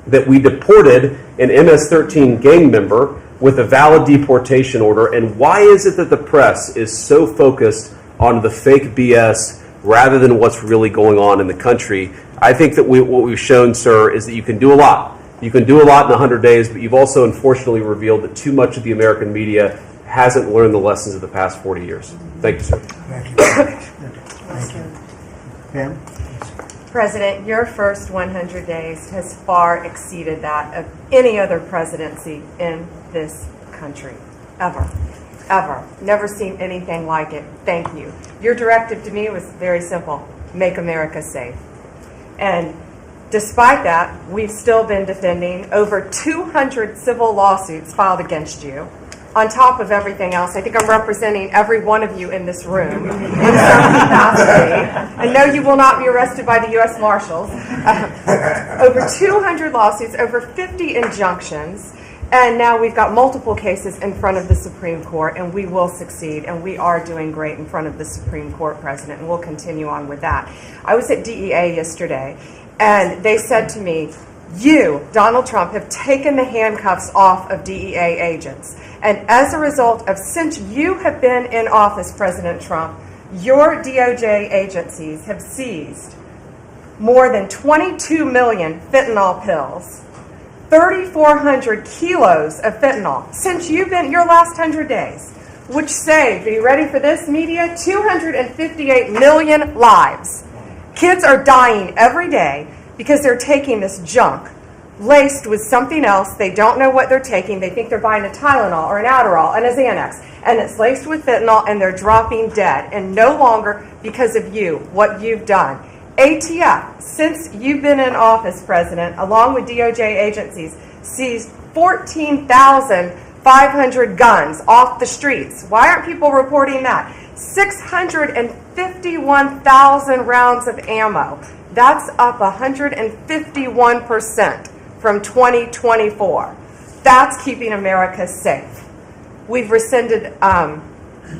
that we deported an MS-13 gang member with a valid deportation order, and why is it that the press is so focused on the fake BS rather than what's really going on in the country? I think that what we've shown, sir, is that you can do a lot. You can do a lot in 100 days, but you've also unfortunately revealed that too much of the American media hasn't learned the lessons of the past 40 years. Thank you, sir. Thank you. Thank you. Pam? President, your first 100 days has far exceeded that of any other presidency in this country, ever. Ever. Never seen anything like it. Thank you. Your directive to me was very simple. Make America safe. And despite that, we've still been defending over 200 civil lawsuits filed against you. On top of everything else, I think I'm representing every one of you in this room in some capacity. I know you will not be arrested by the U.S. Marshals. Over 200 lawsuits, over 50 injunctions, and now we've got multiple cases in front of the Supreme Court, and we will succeed, and we are doing great in front of the Supreme Court, President, and we'll continue on with that. I was at DEA yesterday, and they said to me, you, Donald Trump, have taken the handcuffs off of DEA agents. And as a result of, since you have been in office, President Trump, your DOJ agencies have seized more than 22 million fentanyl pills, 3,400 kilos of fentanyl since you've been your last 100 days, which saved, are you ready for this, media? 258 million lives. Kids are dying every day because they're taking this junk laced with something else. They don't know what they're taking. They think they're buying a Tylenol or an Adderall and a Xanax, and it's laced with fentanyl, and they're dropping dead. And no longer because of you, what you've done. ATF, since you've been in office, President, along with DOJ agencies, seized 14,500 guns off the streets. Why aren't people reporting that? 651,000 rounds of ammo. That's up 151% from 2024. That's keeping America safe. We've rescinded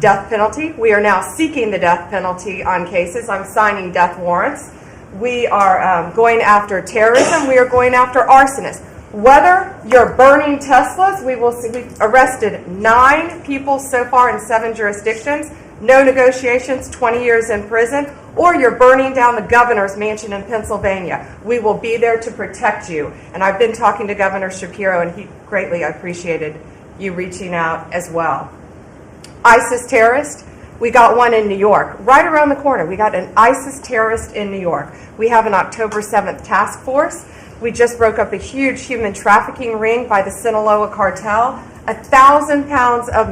death penalty. We are now seeking the death penalty on cases. I'm signing death warrants. We are going after terrorism. We are going after arsonists. Whether you're burning Teslas, we've arrested 9 people so far in 7 jurisdictions, no negotiations, 20 years in prison, or you're burning down the governor's mansion in Pennsylvania. We will be there to protect you. And I've been talking to Governor Shapiro, and he greatly appreciated you reaching out as well. ISIS terrorist, we got one in New York, right around the corner. We got an ISIS terrorist in New York. We have an October 7th task force. We just broke up a huge human trafficking ring by the Sinaloa cartel. 1,000 pounds of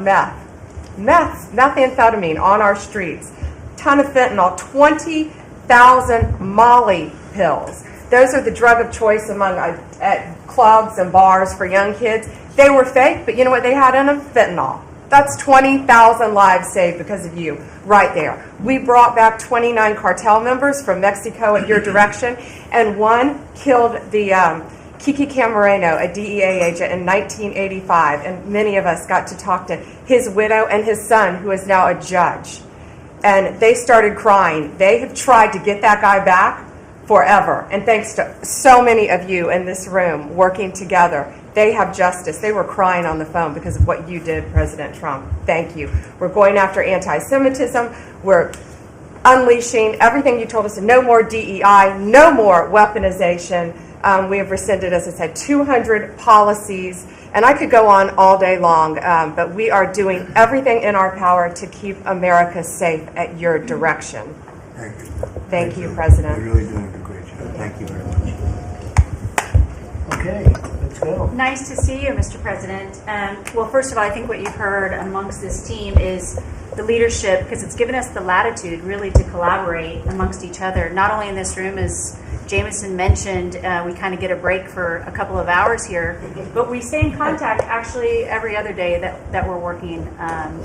methamphetamine on our streets. Ton of fentanyl, 20,000 Molly pills. Those are the drug of choice among at clubs and bars for young kids. They were fake, but you know what they had in them? Fentanyl. That's 20,000 lives saved because of you, right there. We brought back 29 cartel members from Mexico at your direction, and one killed Kiki Camareno, a DEA agent in 1985, and many of us got to talk to his widow and his son, who is now a judge. And they started crying. They have tried to get that guy back forever. And thanks to so many of you in this room working together, they have justice. They were crying on the phone because of what you did, President Trump. Thank you. We're going after anti-Semitism. We're unleashing everything you told us. No more DEI, no more weaponization. We have rescinded, as I said, 200 policies. And I could go on all day long, but we are doing everything in our power to keep America safe at your direction. Thank you. Thank you, President. You're really doing a great job. Thank you very much. Okay, let's go. Nice to see you, Mr. President. Well, first of all, I think what you've heard amongst this team is the leadership, because it's given us the latitude really to collaborate amongst each other, not only in this room, as Jameson mentioned, we kind of get a break for a couple of hours here, but we stay in contact actually every other day that we're working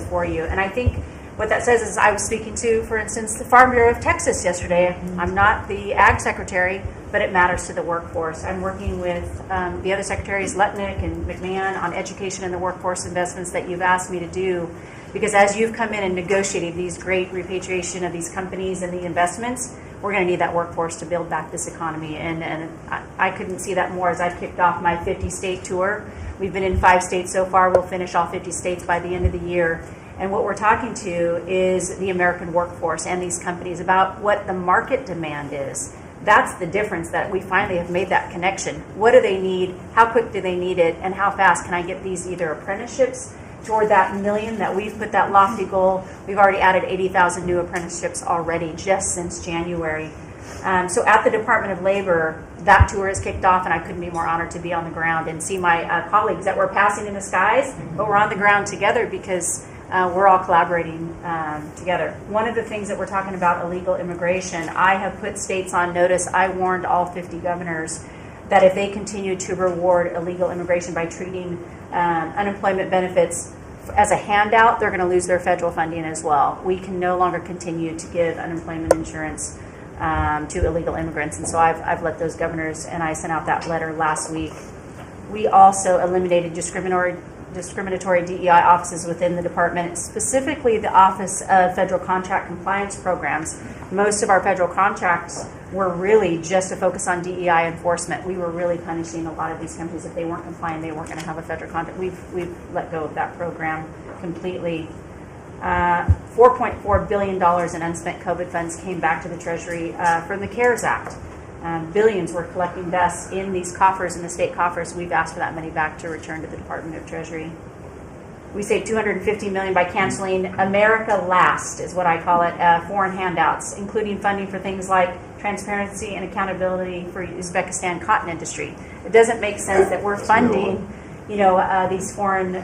for you. And I think what that says is, I was speaking to, for instance, the Farm Bureau of Texas yesterday. I'm not the Ag Secretary, but it matters to the workforce. I'm working with the other secretaries, Lutnick and McMahon, on education and the workforce investments that you've asked me to do. Because as you've come in and negotiated these great repatriation of these companies and the investments, we're going to need that workforce to build back this economy. And I couldn't see that more as I've kicked off my 50-state tour. We've been in 5 states so far. We'll finish all 50 states by the end of the year. And what we're talking to is the American workforce and these companies about what the market demand is. That's the difference, that we finally have made that connection. What do they need? How quick do they need it? And how fast can I get these either apprenticeships toward that million that we've put that lofty goal? We've already added 80,000 new apprenticeships already just since January. So at the Department of Labor, that tour has kicked off, and I couldn't be more honored to be on the ground and see my colleagues that we're passing in the skies, but we're on the ground together because we're all collaborating together. One of the things that we're talking about, illegal immigration, I have put states on notice. I warned all 50 governors that if they continue to reward illegal immigration by treating unemployment benefits as a handout, they're going to lose their federal funding as well. We can no longer continue to give unemployment insurance to illegal immigrants. And so I've let those governors, and I sent out that letter last week. We also eliminated discriminatory DEI offices within the department, specifically the Office of Federal Contract Compliance Programs. Most of our federal contracts were really just to focus on DEI enforcement. We were really punishing a lot of these companies. If they weren't compliant, they weren't going to have a federal contract. We've let go of that program completely. $4.4 billion in unspent COVID funds came back to the Treasury from the CARES Act. Billions were collecting dust in these coffers, in the state coffers. We've asked for that money back to return to the Department of Treasury. We saved $250 million by canceling America Last, is what I call it, foreign handouts, including funding for things like transparency and accountability for Uzbekistan cotton industry. It doesn't make sense that we're funding, these foreign.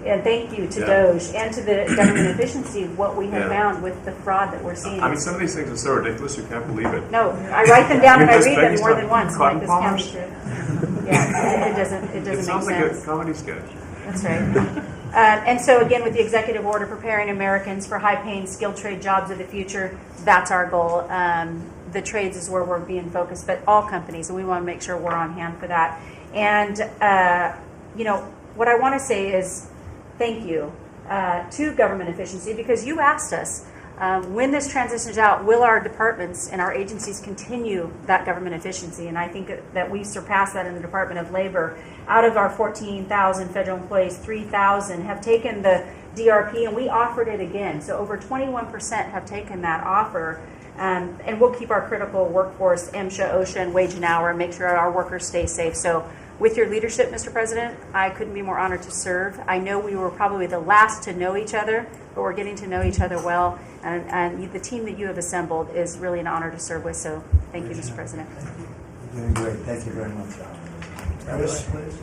And thank you to DOJ and to the government efficiency of what we have found with the fraud that we're seeing. I mean, some of these things are so ridiculous you can't believe it. No, I write them down and I read them more than once. I'm like, this can't be true. Yeah, it doesn't make sense. It sounds like a comedy sketch. That's right. And so again, with the executive order preparing Americans for high-paying skilled trade jobs of the future, that's our goal. The trades is where we're being focused, but all companies, and we want to make sure we're on hand for that. And what I want to say is thank you to government efficiency, because you asked us when this transitions out, will our departments and our agencies continue that government efficiency? And I think that we surpassed that in the Department of Labor. Out of our 14,000 federal employees, 3,000 have taken the DRP, and we offered it again. So over 21% have taken that offer. And we'll keep our critical workforce, MSHA, OSHA, and wage and hour, and make sure our workers stay safe. So with your leadership, Mr. President, I couldn't be more honored to serve. I know we were probably the last to know each other, but we're getting to know each other well. And the team that you have assembled is really an honor to serve with. So thank you, Mr. President. You're doing great. Thank you very much. Chris, please.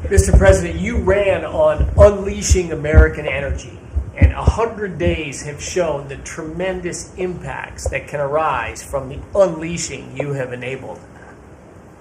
Mr. President, you ran on unleashing American energy, and 100 days have shown the tremendous impacts that can arise from the unleashing you have enabled.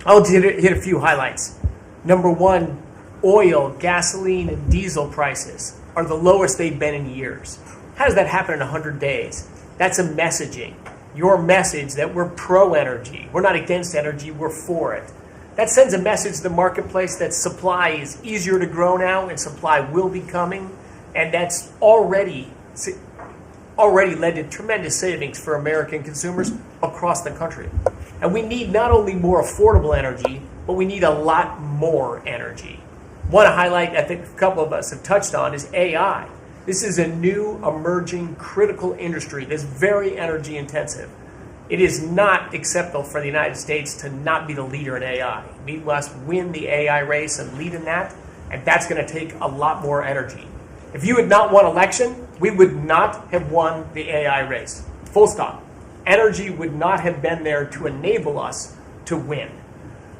I'll hit a few highlights. Number one, oil, gasoline, and diesel prices are the lowest they've been in years. How does that happen in 100 days? That's a messaging. Your message that we're pro-energy. We're not against energy, we're for it. That sends a message to the marketplace that supply is easier to grow now and supply will be coming. And that's already led to tremendous savings for American consumers across the country. And we need not only more affordable energy, but we need a lot more energy. One highlight I think a couple of us have touched on is AI. This is a new emerging critical industry that's very energy intensive. It is not acceptable for the United States to not be the leader in AI. We must win the AI race and lead in that, and that's going to take a lot more energy. If you had not won election, we would not have won the AI race. Full stop. Energy would not have been there to enable us to win.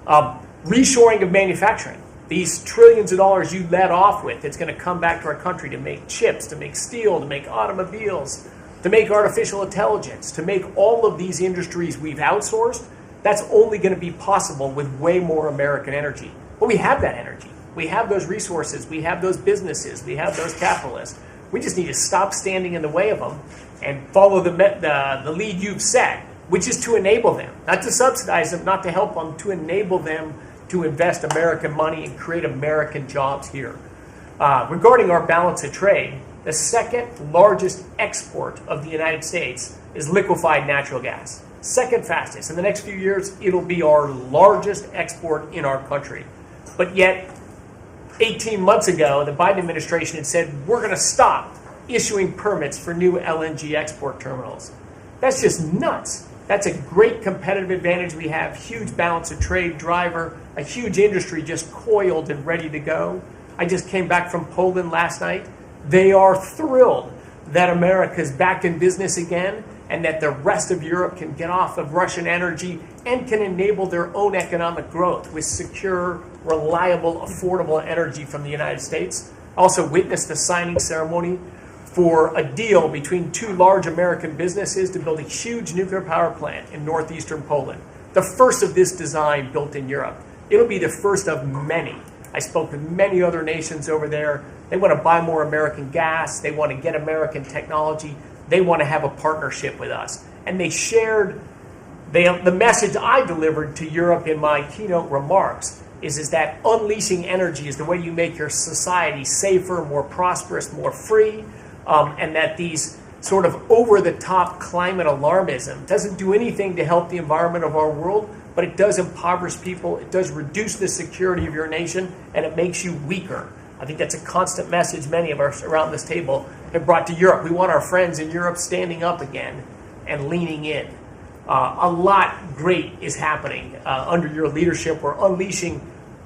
Reshoring of manufacturing. These trillions of dollars you led off with, it's going to come back to our country to make chips, to make steel, to make automobiles, to make artificial intelligence, to make all of these industries we've outsourced. That's only going to be possible with way more American energy. But we have that energy. We have those resources. We have those businesses. We have those capitalists. We just need to stop standing in the way of them and follow the lead you've set, which is to enable them, not to subsidize them, not to help them, to enable them to invest American money and create American jobs here. Regarding our balance of trade, the second largest export of the United States is liquefied natural gas. Second fastest. In the next few years, it'll be our largest export in our country. But yet, 18 months ago, the Biden administration had said, we're going to stop issuing permits for new LNG export terminals. That's just nuts. That's a great competitive advantage we have. Huge balance of trade driver, a huge industry just coiled and ready to go. I just came back from Poland last night. They are thrilled that America's back in business again and that the rest of Europe can get off of Russian energy and can enable their own economic growth with secure, reliable, affordable energy from the United States. Also witnessed the signing ceremony for a deal between two large American businesses to build a huge nuclear power plant in northeastern Poland. The first of this design built in Europe. It'll be the first of many. I spoke with many other nations over there. They want to buy more American gas. They want to get American technology. They want to have a partnership with us. And they shared the message I delivered to Europe in my keynote remarks is that unleashing energy is the way you make your society safer, more prosperous, more free, and that these sort of over-the-top climate alarmism doesn't do anything to help the environment of our world, but it does impoverish people, it does reduce the security of your nation, and it makes you weaker. I think that's a constant message many of us around this table have brought to Europe. We want our friends in Europe standing up again and leaning in. A lot great is happening under your leadership. We're unleashing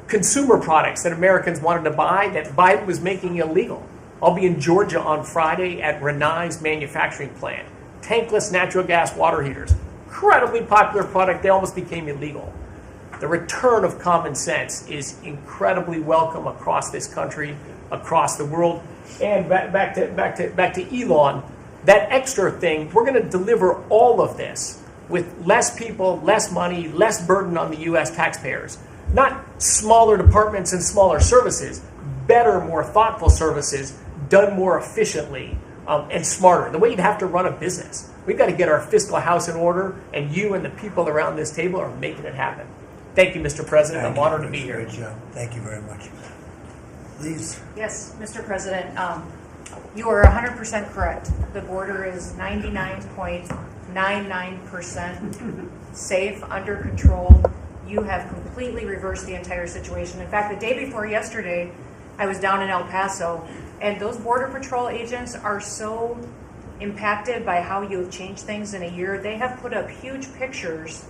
consumer products that Americans wanted to buy that Biden was making illegal. I'll be in Georgia on Friday at Renai's manufacturing plant. Tankless natural gas water heaters. Incredibly popular product. They almost became illegal. The return of common sense is incredibly welcome across this country, across the world. And back to Elon, that extra thing, we're going to deliver all of this with less people, less money, less burden on the U.S. taxpayers. Not smaller departments and smaller services, better, more thoughtful services done more efficiently and smarter. The way you'd have to run a business. We've got to get our fiscal house in order, and you and the people around this table are making it happen. Thank you, Mr. President. I'm honored to be here. Great job. Thank you very much. Please. Yes, Mr. President, you are 100% correct. The border is 99.99% safe, under control. You have completely reversed the entire situation. In fact, the day before yesterday, I was down in El Paso, and those Border Patrol agents are so impacted by how you have changed things in a year. They have put up huge pictures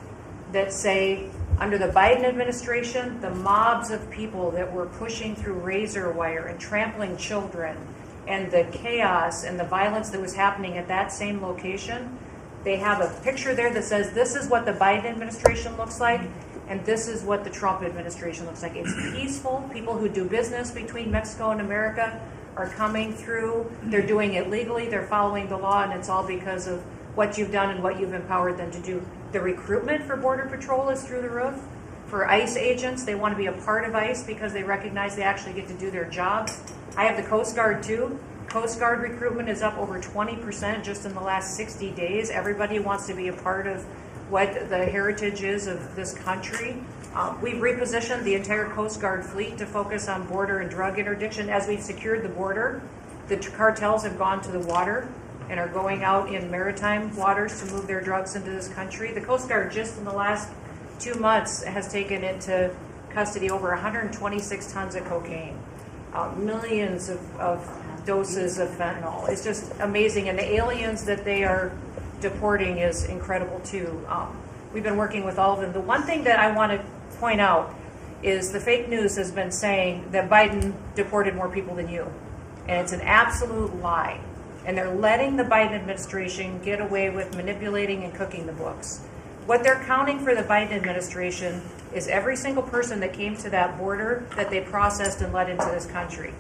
that say, under the Biden administration, the mobs of people that were pushing through razor wire and trampling children, and the chaos and the violence that was happening at that same location, they have a picture there that says, this is what the Biden administration looks like, and this is what the Trump administration looks like. It's peaceful. People who do business between Mexico and America are coming through. They're doing it legally. They're following the law, and it's all because of what you've done and what you've empowered them to do. The recruitment for Border Patrol is through the roof. For ICE agents, they want to be a part of ICE because they recognize they actually get to do their jobs. I have the Coast Guard too. Coast Guard recruitment is up over 20% just in the last 60 days. Everybody wants to be a part of what the heritage is of this country. We've repositioned the entire Coast Guard fleet to focus on border and drug interdiction. As we've secured the border, the cartels have gone to the water and are going out in maritime waters to move their drugs into this country. The Coast Guard just in the last 2 months has taken into custody over 126 tons of cocaine, millions of doses of fentanyl. It's just amazing. And the aliens that they are deporting is incredible too. We've been working with all of them. The one thing that I want to point out is the fake news has been saying that Biden deported more people than you. And it's an absolute lie. And they're letting the Biden administration get away with manipulating and cooking the books. What they're counting for the Biden administration is every single person that came to that border that they processed and let into this country.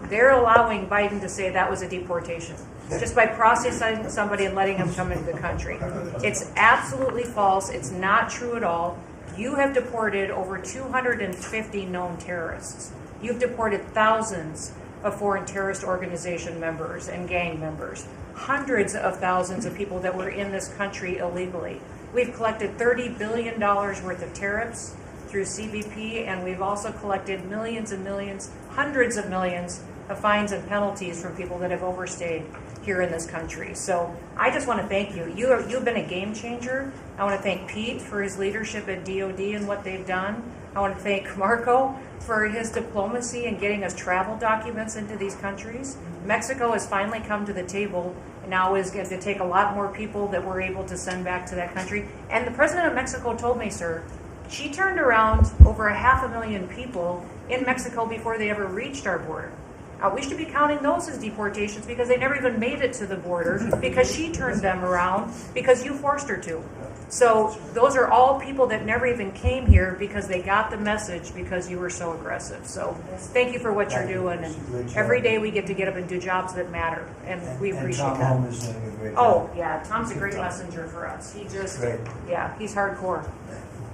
They're allowing Biden to say that was a deportation just by processing somebody and letting them come into the country. It's absolutely false. It's not true at all. You have deported over 250 known terrorists. You've deported thousands of foreign terrorist organization members and gang members, hundreds of thousands of people that were in this country illegally. We've collected $30 billion worth of tariffs through CBP, and we've also collected millions and millions, hundreds of millions of fines and penalties from people that have overstayed here in this country. So I just want to thank you. You've been a game changer. I want to thank Pete for his leadership at DOD and what they've done. I want to thank Marco for his diplomacy and getting us travel documents into these countries. Mexico has finally come to the table and now is going to take a lot more people that we're able to send back to that country. And the president of Mexico told me, sir, she turned around over 500,000 people in Mexico before they ever reached our border. We should be counting those as deportations because they never even made it to the border because she turned them around because you forced her to. So those are all people that never even came here because they got the message because you were so aggressive. So thank you for what you're doing. And every day we get to get up and do jobs that matter. And we appreciate Tom that. Holm is doing a great job. Oh, yeah. Tom's a great messenger for us. He just, Great. yeah, he's hardcore.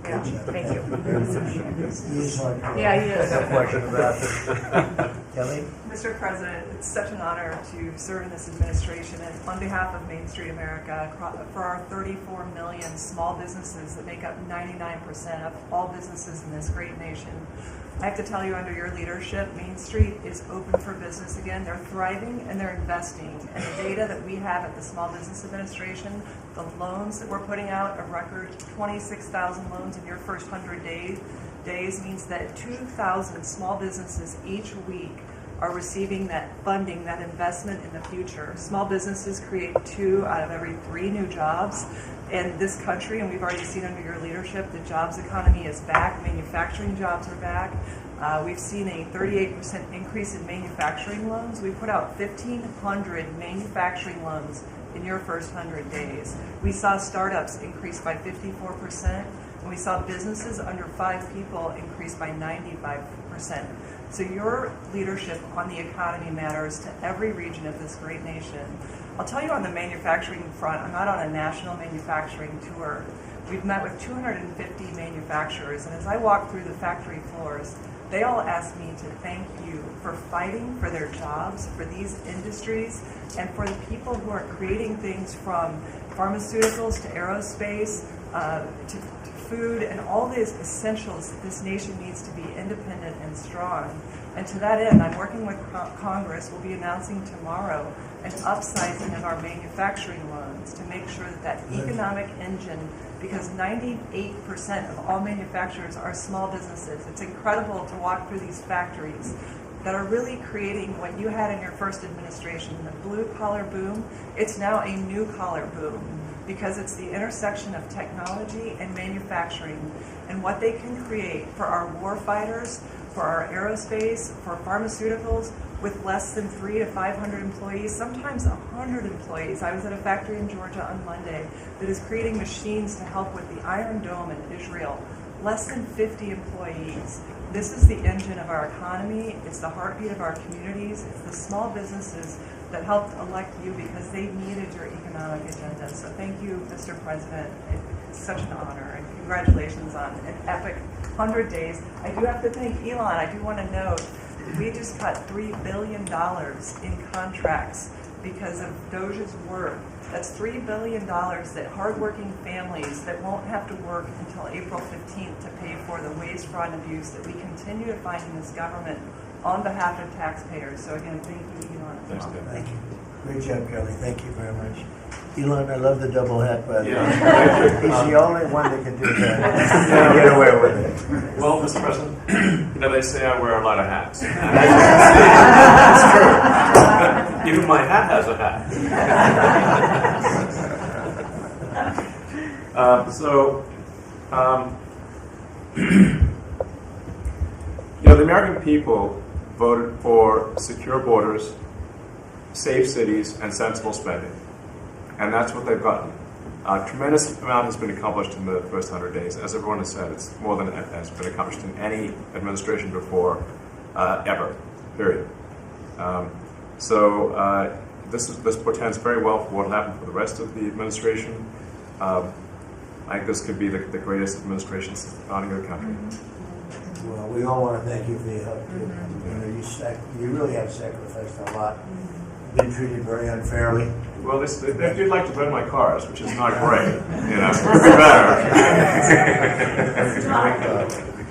Yeah, thank you. He is hardcore. Yeah, he is. No question about it. Kelly? Mr. President, it's such an honor to serve in this administration, and on behalf of Main Street America, for our 34 million small businesses that make up 99% of all businesses in this great nation, I have to tell you, under your leadership, Main Street is open for business again. They're thriving and they're investing. And the data that we have at the Small Business Administration, the loans that we're putting out, a record 26,000 loans in your first 100 days means that 2,000 small businesses each week are receiving that funding, that investment in the future. Small businesses create 2 out of every 3 new jobs in this country, and we've already seen under your leadership the jobs economy is back, manufacturing jobs are back. We've seen a 38% increase in manufacturing loans. We put out 1,500 manufacturing loans in your first 100 days. We saw startups increase by 54%, and we saw businesses under 5 people increase by 95%. So your leadership on the economy matters to every region of this great nation. I'll tell you on the manufacturing front, I'm not on a national manufacturing tour. We've met with 250 manufacturers, and as I walk through the factory floors, they all ask me to thank you for fighting for their jobs, for these industries, and for the people who are creating things from pharmaceuticals to aerospace, to food, and all these essentials that this nation needs to be independent and strong. And to that end, I'm working with Congress. We'll be announcing tomorrow an upsizing of our manufacturing loans to make sure that that economic engine, because 98% of all manufacturers are small businesses. It's incredible to walk through these factories that are really creating what you had in your first administration, the blue-collar boom. It's now a new-collar boom, because it's the intersection of technology and manufacturing and what they can create for our war fighters, for our aerospace, for pharmaceuticals with less than 300 to 500 employees, sometimes 100 employees. I was at a factory in Georgia on Monday that is creating machines to help with the Iron Dome in Israel. Less than 50 employees. This is the engine of our economy. It's the heartbeat of our communities. It's the small businesses that helped elect you because they needed your economic agenda. So thank you, Mr. President. It's such an honor, and congratulations on an epic 100 days. I do have to thank Elon. I do want to note, we just cut $3 billion in contracts because of Doja's work. That's $3 billion that hardworking families that won't have to work until April 15th to pay for the waste, fraud, and abuse that we continue to find in this government on behalf of taxpayers. So again, thank you, Elon. Thanks, Deb. Thank you. Great job, Kelly. Thank you very much. Elon, I love the double hat, by the way. Yeah. He's the only one that can do that. Get away with it. Well, Mr. President, you know, they say I wear a lot of hats. It's true. Even my hat has a hat. You know, the American people voted for secure borders, safe cities, and sensible spending. And that's what they've gotten. A tremendous amount has been accomplished in the first 100 days. As everyone has said, it's more than has been accomplished in any administration before, ever, period. This portends very well for what will happen for the rest of the administration. I think this could be the greatest administration since the founding of the country. Well, we all want to thank you for your help. You know, you really have sacrificed a lot. Been treated very unfairly. Well, they do like to burn my cars, which is not great. You know, it could be better.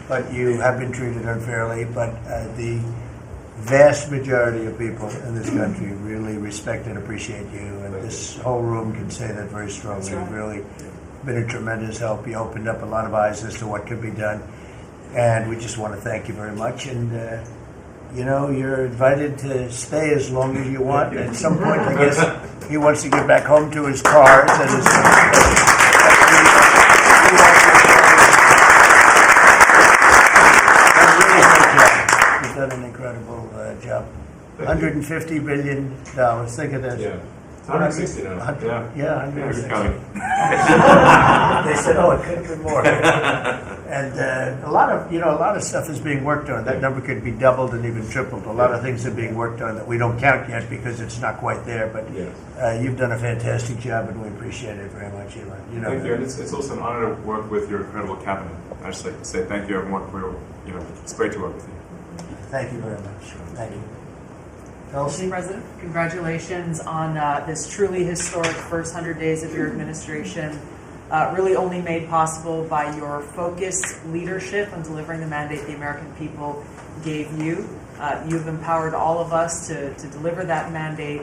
But you have been treated unfairly. But the vast majority of people in this country really respect and appreciate you, and this whole room can say that very strongly. You've really been a tremendous help. You opened up a lot of eyes as to what could be done, and we just want to thank you very much. And you know, you're invited to stay as long as you want. At some point, I guess he wants to get back home to his cars and his. You've done an incredible job. $150 billion. Think of that. Yeah. 160 now. Yeah, 160. They said, "Oh, it could have been more." And a lot of stuff is being worked on. That number could be doubled and even tripled. A lot of things are being worked on that we don't count yet because it's not quite there. But you've done a fantastic job, and we appreciate it very much, Elon. You know, thank you. And it's also an honor to work with your incredible cabinet. I just like to say thank you, everyone, for it's great to work with you. Thank you very much. Thank you. Mr. President, congratulations on this truly historic first 100 days of your administration, really only made possible by your focused leadership on delivering the mandate the American people gave you. You've empowered all of us to deliver that mandate,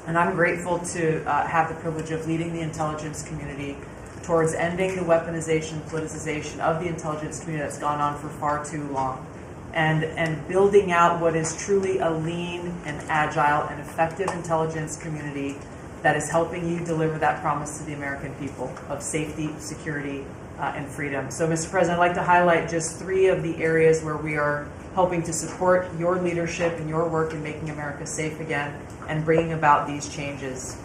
and I'm grateful to have the privilege of leading the intelligence community towards ending the weaponization, politicization of the intelligence community that's gone on for far too long. And building out what is truly a lean and agile and effective intelligence community that is helping you deliver that promise to the American people of safety, security, and freedom. So, Mr. President, I'd like to highlight just 3 of the areas where we are helping to support your leadership and your work in making America safe again and bringing about these changes.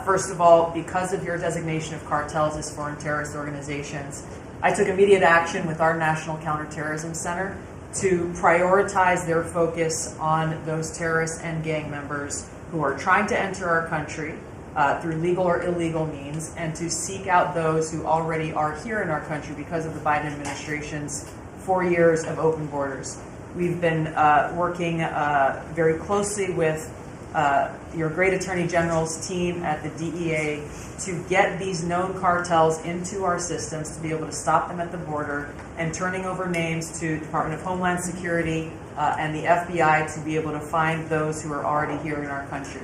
First of all, because of your designation of cartels as foreign terrorist organizations, I took immediate action with our National Counterterrorism Center to prioritize their focus on those terrorists and gang members who are trying to enter our country through legal or illegal means, and to seek out those who already are here in our country because of the Biden administration's 4 years of open borders. We've been working very closely with your great Attorney General's team at the DEA to get these known cartels into our systems, to be able to stop them at the border, and turning over names to Department of Homeland Security and the FBI to be able to find those who are already here in our country.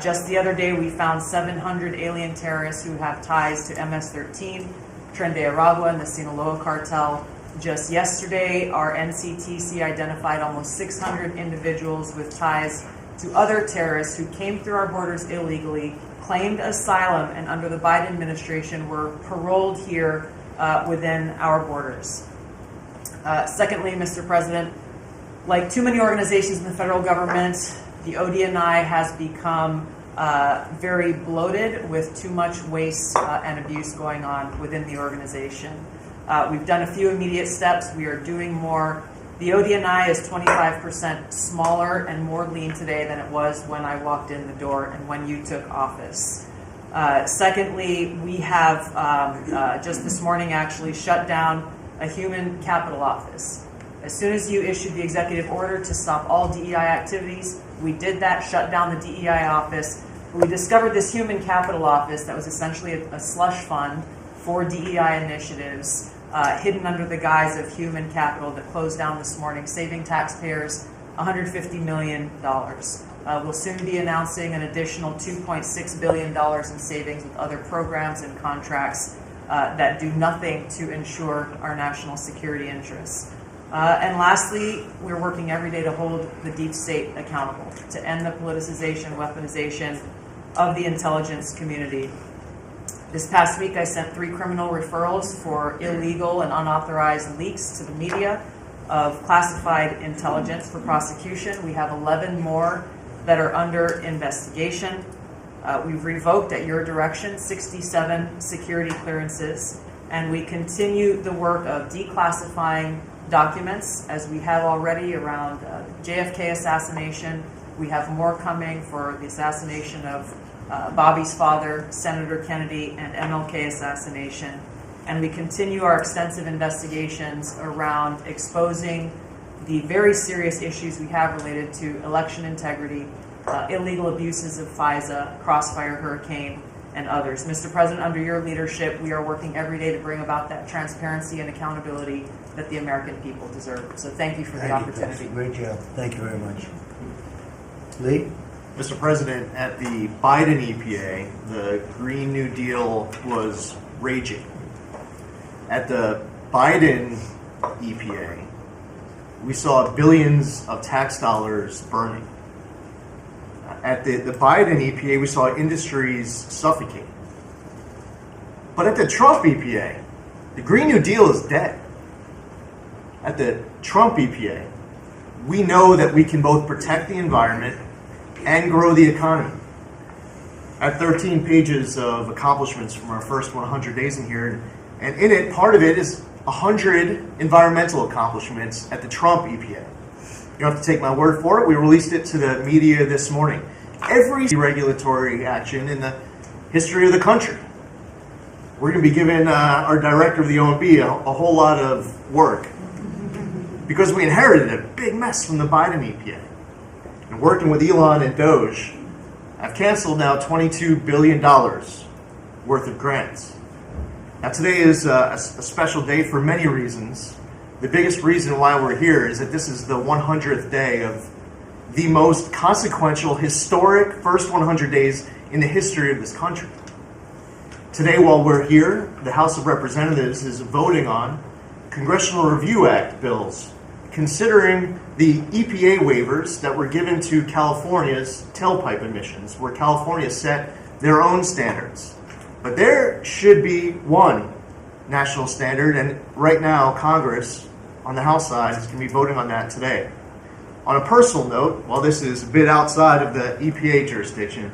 Just the other day, we found 700 alien terrorists who have ties to MS-13, Tren de Aragua, and the Sinaloa cartel. Just yesterday, our NCTC identified almost 600 individuals with ties to other terrorists who came through our borders illegally, claimed asylum, and under the Biden administration were paroled here within our borders. Secondly, Mr. President, like too many organizations in the federal government, the ODNI has become very bloated with too much waste and abuse going on within the organization. We've done a few immediate steps. We are doing more. The ODNI is 25% smaller and more lean today than it was when I walked in the door and when you took office. Secondly, we have just this morning actually shut down a human capital office. As soon as you issued the executive order to stop all DEI activities, We did that, shut down the DEI office. We discovered this human capital office that was essentially a slush fund for DEI initiatives, hidden under the guise of human capital, that closed down this morning, saving taxpayers $150 million. We'll soon be announcing an additional $2.6 billion in savings with other programs and contracts that do nothing to ensure our national security interests. And lastly, we're working every day to hold the deep state accountable, to end the politicization, weaponization of the intelligence community. This past week, I sent 3 criminal referrals for illegal and unauthorized leaks to the media of classified intelligence for prosecution. We have 11 more that are under investigation. We've revoked, at your direction, 67 security clearances, and we continue the work of declassifying documents, as we have already around JFK assassination. We have more coming for the assassination of Bobby's father, Senator Kennedy, and MLK assassination. And we continue our extensive investigations around exposing the very serious issues we have related to election integrity, illegal abuses of FISA, Crossfire Hurricane, and others. Mr. President, under your leadership, we are working every day to bring about that transparency and accountability that the American people deserve. So thank you for the opportunity. Great job. Thank you very much. Lee? Mr. President, at the Biden EPA, the Green New Deal was raging. At the Biden EPA, we saw billions of tax dollars burning. At the Biden EPA, we saw industries suffocate. But at the Trump EPA, the Green New Deal is dead. At the Trump EPA, we know that we can both protect the environment and grow the economy. At 13 pages of accomplishments from our first 100 days in here, and in it, part of it is 100 environmental accomplishments at the Trump EPA. You don't have to take my word for it. We released it to the media this morning. Every regulatory action in the history of the country. We're going to be giving our director of the OMB a whole lot of work because we inherited a big mess from the Biden EPA. And working with Elon and Doge, I've canceled now $22 billion worth of grants. Now today is a special day for many reasons. The biggest reason why we're here is that this is the 100th day of the most consequential, historic first 100 days in the history of this country. Today, while we're here, the House of Representatives is voting on Congressional Review Act bills, considering the EPA waivers that were given to California's tailpipe emissions, where California set their own standards. But there should be one national standard, and right now, Congress, on the House side, is going to be voting on that today. On a personal note, while this is a bit outside of the EPA jurisdiction,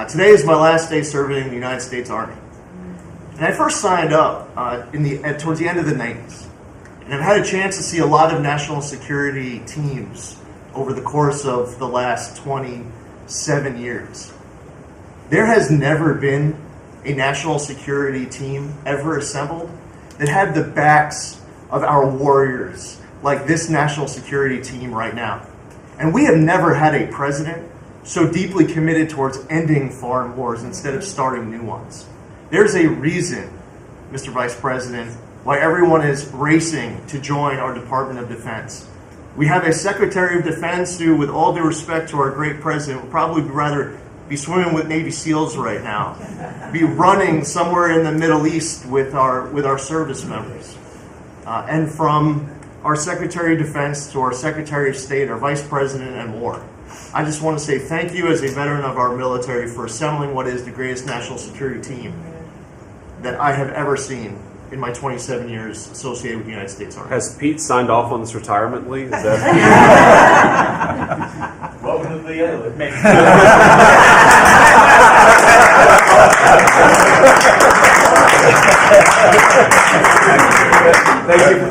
today is my last day serving in the United States Army. And I first signed up towards the end of the 90s. And I've had a chance to see a lot of national security teams over the course of the last 27 years. There has never been a national security team ever assembled that had the backs of our warriors like this national security team right now. And we have never had a president so deeply committed towards ending foreign wars instead of starting new ones. There's a reason, Mr. Vice President, why everyone is racing to join our Department of Defense. We have a Secretary of Defense who, with all due respect to our great president, would probably rather be swimming with Navy SEALs right now, be running somewhere in the Middle East with our service members. And from our Secretary of Defense to our Secretary of State, our Vice President, and more. I just want to say thank you as a veteran of our military for assembling what is the greatest national security team that I have ever seen in my 27 years associated with the United States Army. Has Pete signed off on this retirement leave? Is that... Welcome to the end.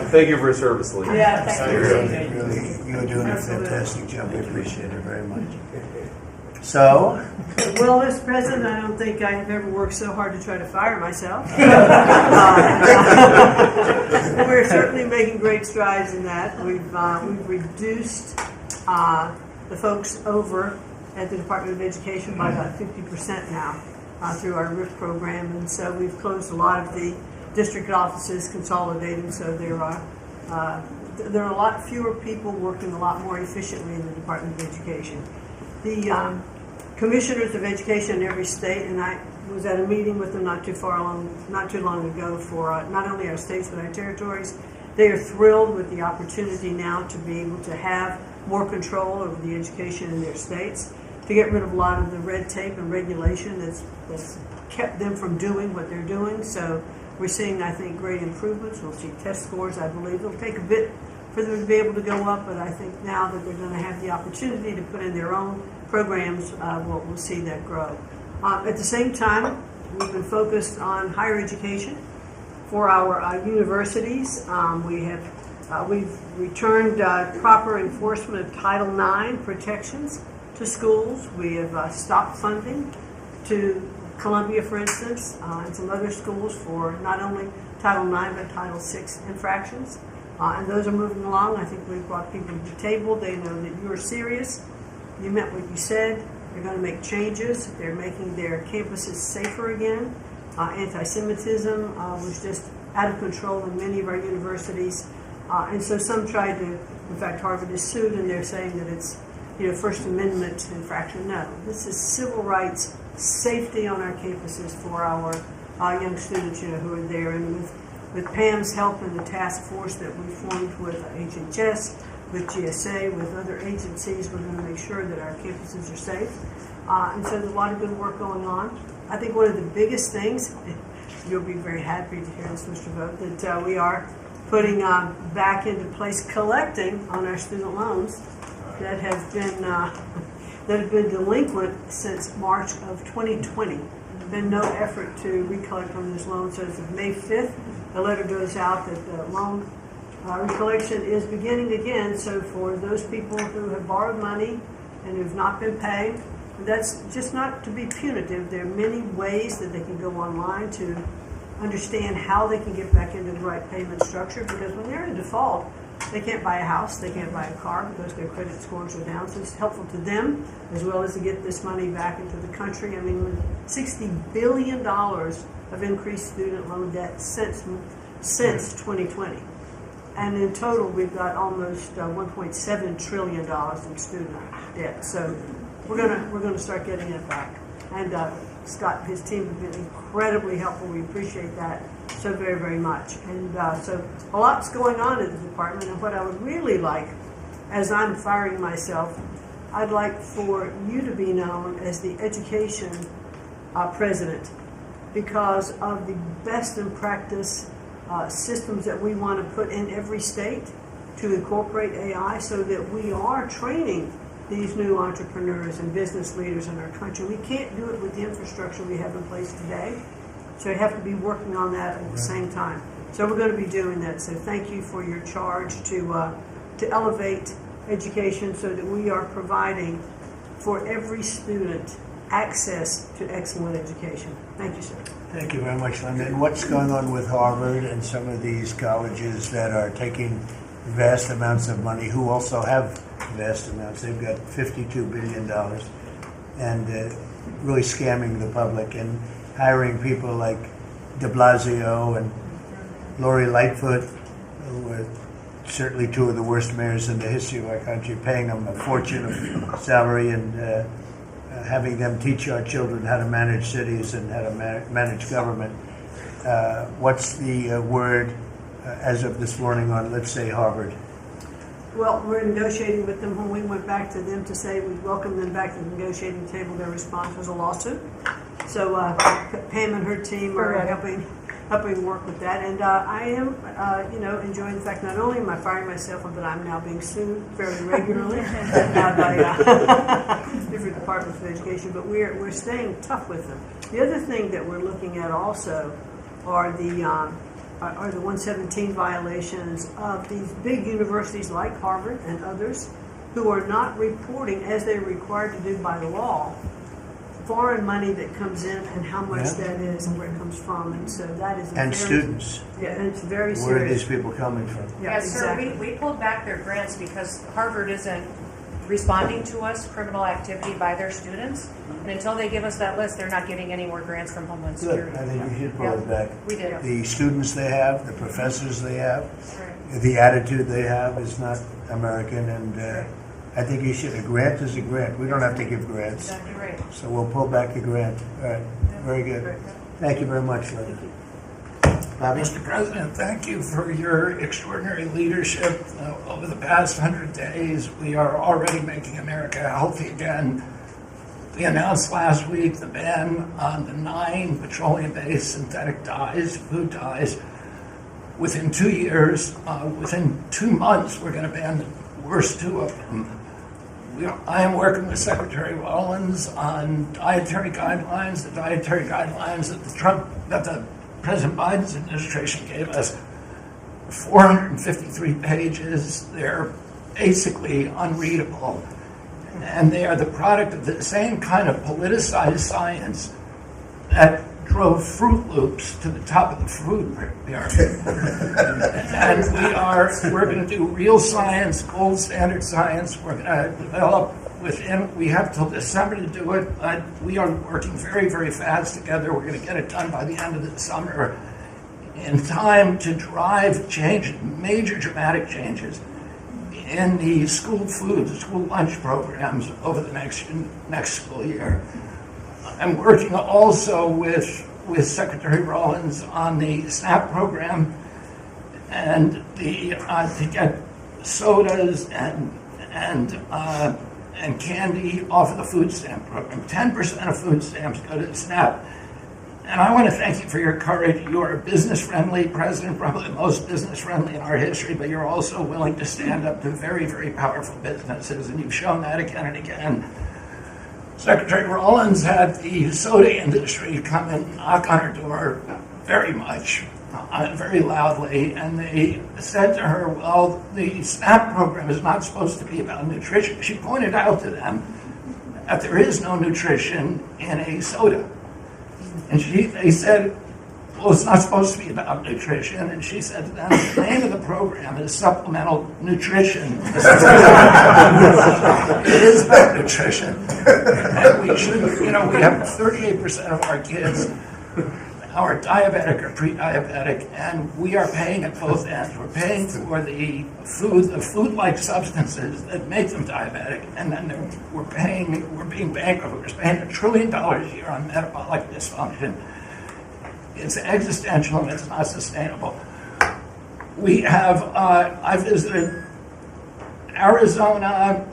Thank you for your service, Lee. Yeah, thank you. You're doing a fantastic job. We appreciate it very much. So? Well, Mr. President, I don't think I have ever worked so hard to try to fire myself. We're certainly making great strides in that. We've reduced the the folks over at the Department of Education by about 50% now through our RIF program. And so we've closed a lot of the district offices, consolidated, so there are a lot fewer people working a lot more efficiently in the Department of Education. The commissioners of education in every state, and I was at a meeting with them not too long ago for not only our states but our territories. They are thrilled with the opportunity now to be able to have more control over the education in their states, to get rid of a lot of the red tape and regulation that's kept them from doing what they're doing. So we're seeing, I think, great improvements. We'll see test scores, I believe. It'll take a bit for them to be able to go up, but I think now that they're going to have the opportunity to put in their own programs, we'll see that grow. At the same time, we've been focused on higher education for our universities. We've returned proper enforcement of Title IX protections to schools. We have stopped funding to Columbia, for instance, and some other schools for not only Title IX but Title VI infractions. And those are moving along. I think we've brought people to the table. They know that you're serious. You meant what you said. They're going to make changes. They're making their campuses safer again. Anti-Semitism was just out of control in many of our universities. And so some tried to, in fact, Harvard is sued, and they're saying that it's First Amendment infraction. No, this is civil rights, safety on our campuses for our young students who are there. And with Pam's help and the task force that we formed with HHS, with GSA, with other agencies, we're going to make sure that our campuses are safe. And so there's a lot of good work going on. I think one of the biggest things, you'll be very happy to hear this, Mr. Vogt, that we are putting back into place collecting on our student loans that have been delinquent since March of 2020. There's been no effort to recollect on those loans. So as of May 5th, a letter goes out that the loan recollection is beginning again. So for those people who have borrowed money and who've not been paying, that's just not to be punitive. There are many ways that they can go online to understand how they can get back into the right payment structure, because when they're in default, they can't buy a house, they can't buy a car because their credit scores are down. So it's helpful to them as well as to get this money back into the country. I mean, with $60 billion of increased student loan debt since 2020. And in total, we've got almost $1.7 trillion in student debt. So we're gonna start getting it back. And Scott and his team have been incredibly helpful. We appreciate that so very, very much. And so a lot's going on in the department. And what I would really like, as I'm firing myself, I'd like for you to be known as the education president, because of the best in practice systems that we want to put in every state to incorporate AI, so that we are training these new entrepreneurs and business leaders in our country. We can't do it with the infrastructure we have in place today, so we have to be working on that at the same time. So we're going to be doing that. So thank you for your charge to elevate education so that we are providing for every student access to excellent education. Thank you, sir. Thank you very much, Linda. And what's going on with Harvard and some of these colleges that are taking vast amounts of money, who also have vast amounts? They've got $52 billion and really scamming the public and hiring people like de Blasio and Lori Lightfoot, who are certainly two of the worst mayors in the history of our country, paying them a fortune of salary and having them teach our children how to manage cities and how to manage government. What's the word as of this morning on, let's say, Harvard? Well, we're negotiating with them. When we went back to them to say we welcome them back to the negotiating table, their response was a lawsuit. So Pam and her team are helping work with that. And I am, enjoying the fact not only am I firing myself, but I'm now being sued fairly regularly by different departments of education. But we're staying tough with them. The other thing that we're looking at also are the 117 violations of these big universities like Harvard and others who are not reporting, as they're required to do by law, foreign money that comes in and how much that is and where it comes from. And so that is students. Yeah, and it's very serious. Where are these people coming from? Yeah, exactly. Sir, we pulled back their grants because Harvard isn't responding to us, criminal activity by their students. And until they give us that list, they're not getting any more grants from Homeland Good, Security. I think we should pull it back. We did. The students they have, the professors they have, Right. the attitude they have is not American, and I think you should, a grant is a grant. We don't have to give grants. Exactly right. So we'll pull back the grant. All right, very good. Thank you very much, Linda. Mr. President, thank you for your extraordinary leadership over the past 100 days. We are already making America healthy again. We announced last week the ban on the 9 petroleum-based synthetic dyes, food dyes. Within 2 years, within 2 months, we're going to ban the worst 2 of them. I am working with Secretary Rollins on dietary guidelines, the dietary guidelines that the President Biden's administration gave us. 453 pages. They're basically unreadable. And they are the product of the same kind of politicized science that drove Fruit Loops to the top of the food pyramid. And we're going to do real science, gold standard science. We're going to develop we have till December to do it. We are working very, very fast together. We're going to get it done by the end of the summer in time to drive change, major dramatic changes in the school food, the school lunch programs over the next school year. I'm working also with Secretary Rollins on the SNAP program and to get sodas and candy off of the food stamp program. 10% of food stamps go to the SNAP. And I want to thank you for your courage. You are a business-friendly president, probably the most business-friendly in our history, but you're also willing to stand up to very, very powerful businesses, and you've shown that again and again. Secretary Rollins had the soda industry come and knock on her door very much, very loudly, and they said to her, well, the SNAP program is not supposed to be about nutrition. She pointed out to them that there is no nutrition in a soda. And they said, well, it's not supposed to be about nutrition. And she said to them, the name of the program is supplemental nutrition. It is about nutrition. And we should, we have 38% of our kids are diabetic or pre-diabetic, and we are paying at both ends. We're paying for the food-like substances that make them diabetic, and then we're being bankrupt. We're spending $1 trillion a year on metabolic dysfunction. It's existential and it's not sustainable. I visited Arizona,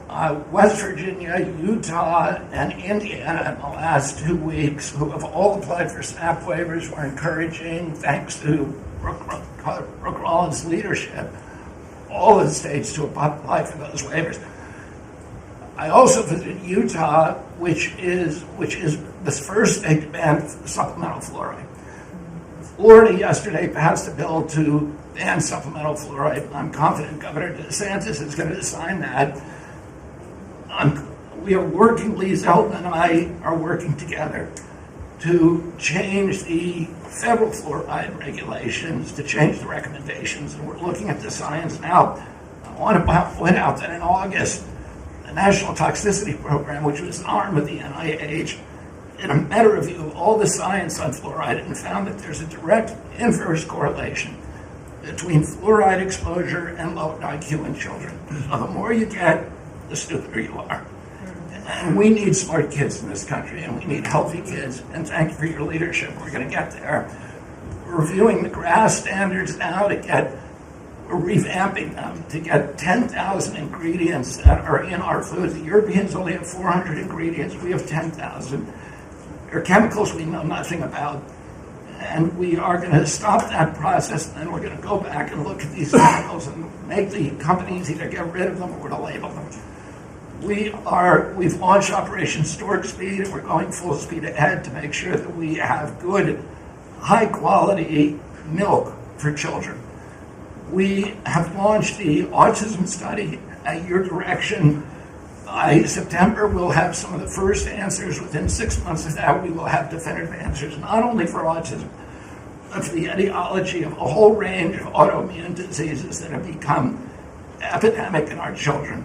West Virginia, Utah, and Indiana in the last 2 weeks, who have all applied for SNAP waivers. We're encouraging, thanks to Brooke Rollins' leadership, all the states to apply for those waivers. I also visited Utah, which is the first state to ban supplemental fluoride. Florida yesterday passed a bill to ban supplemental fluoride. I'm confident Governor DeSantis is going to sign that. We are working, Lee Zeldin and I are working together to change the federal fluoride regulations, to change the recommendations, and we're looking at the science now. I want to point out that in August, the National Toxicity Program, which was an arm of the NIH, did a meta-review of all the science on fluoride and found that there's a direct inverse correlation between fluoride exposure and low IQ in children. So the more you get, the stupider you are. And we need smart kids in this country, and we need healthy kids, and thank you for your leadership. We're going to get there. We're reviewing the GRAS standards now we're revamping them to get 10,000 ingredients that are in our foods. The Europeans only have 400 ingredients. We have 10,000. There are chemicals we know nothing about, and we are going to stop that process, and then we're going to go back and look at these chemicals and make the companies either get rid of them or to label them. We've launched Operation Storage Speed, and we're going full speed ahead to make sure that we have good, high-quality milk for children. We have launched the autism study at your direction. By September, we'll have some of the first answers. Within 6 months of that, we will have definitive answers, not only for autism, but for the etiology of a whole range of autoimmune diseases that have become epidemic in our children.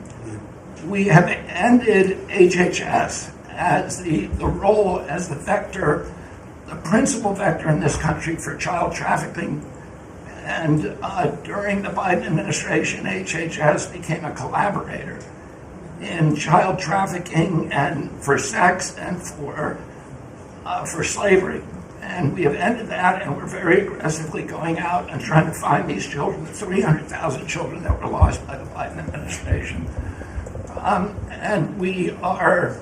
we have ended HHS as the role as the vector, the principal vector in this country for child trafficking. And during the Biden administration, HHS became a collaborator in child trafficking and for sex and for slavery. And we have ended that, and we're very aggressively going out and trying to find these children, 300,000 children that were lost by the Biden administration. And we have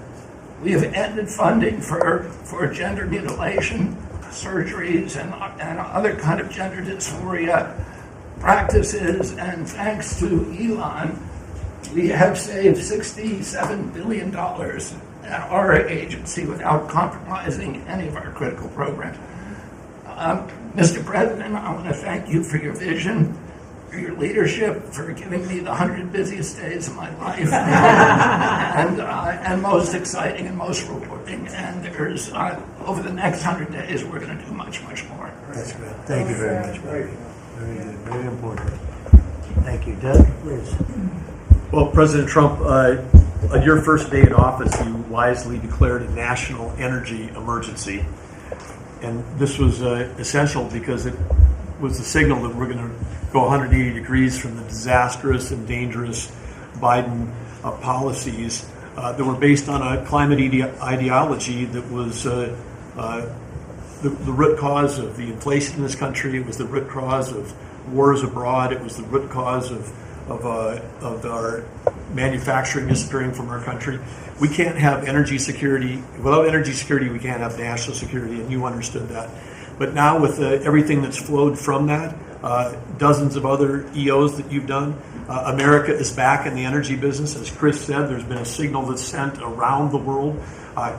ended funding for gender mutilation surgeries and other kind of gender dysphoria practices. And thanks to Elon, we have saved $67 billion at our agency without compromising any of our critical programs. Mr. President, I want to thank you for your vision, for your leadership, for giving me the 100 busiest days of my life, and most exciting and most rewarding. And there's, over the next 100 days, we're going to do much, much more. That's good. Thank you very much. Very good. Very good. Very important. Thank you. Doug, please. Well, President Trump, on your first day in office, you wisely declared a national energy emergency. And this was essential because it was the signal that we're going to go 180 degrees from the disastrous and dangerous Biden policies that were based on a climate ideology that was the root cause of the inflation in this country. It was the root cause of wars abroad. It was the root cause of our manufacturing disappearing from our country. We can't have energy security. Without energy security, we can't have national security, and you understood that. But now with everything that's flowed from that, dozens of other EOs that you've done, America is back in the energy business. As Chris said, there's been a signal that's sent around the world.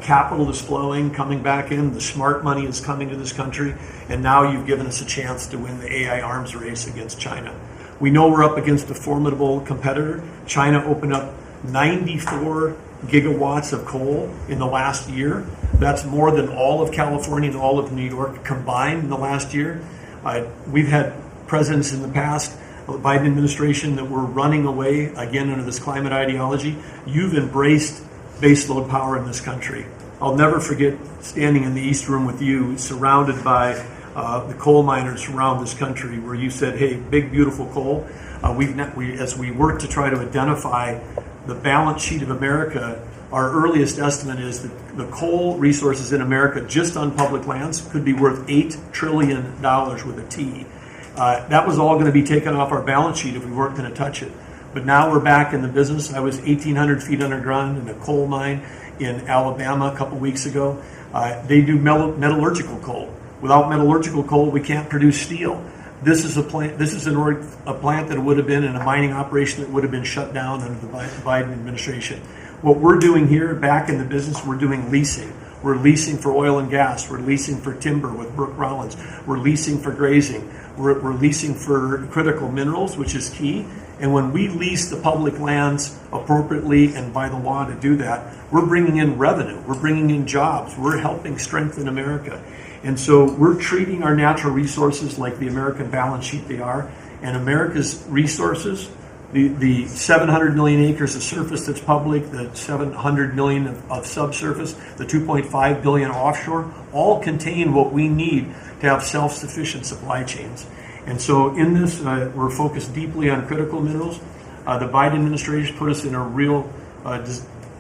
Capital is flowing, coming back in. The smart money is coming to this country. And now you've given us a chance to win the AI arms race against China. We know we're up against a formidable competitor. China opened up 94 gigawatts of coal in the last year. That's more than all of California and all of New York combined in the last year. We've had presidents in the past, the Biden administration, that were running away, again, under this climate ideology. You've embraced baseload power in this country. I'll never forget standing in the East Room with you, surrounded by the coal miners around this country, where you said, hey, big, beautiful coal. As we work to try to identify the balance sheet of America, our earliest estimate is that the coal resources in America, just on public lands, could be worth $8 trillion with a T. That was all going to be taken off our balance sheet if we weren't going to touch it. But now we're back in the business. I was 1,800 feet underground in a coal mine in Alabama a couple weeks ago. They do metallurgical coal. Without metallurgical coal, we can't produce steel. This is a plant. This is a plant that would have been in a mining operation that would have been shut down under the Biden administration. What we're doing here, back in the business, we're doing leasing. We're leasing for oil and gas. We're leasing for timber with Brooke Rollins. We're leasing for grazing. We're leasing for critical minerals, which is key. And when we lease the public lands appropriately and by the law to do that, we're bringing in revenue. We're bringing in jobs. We're helping strengthen America. And so we're treating our natural resources like the American balance sheet they are. And America's resources, the 700 million acres of surface that's public, the 700 million of subsurface, the 2.5 billion offshore, all contain what we need to have self-sufficient supply chains. And so in this, we're focused deeply on critical minerals. The Biden administration put us in a real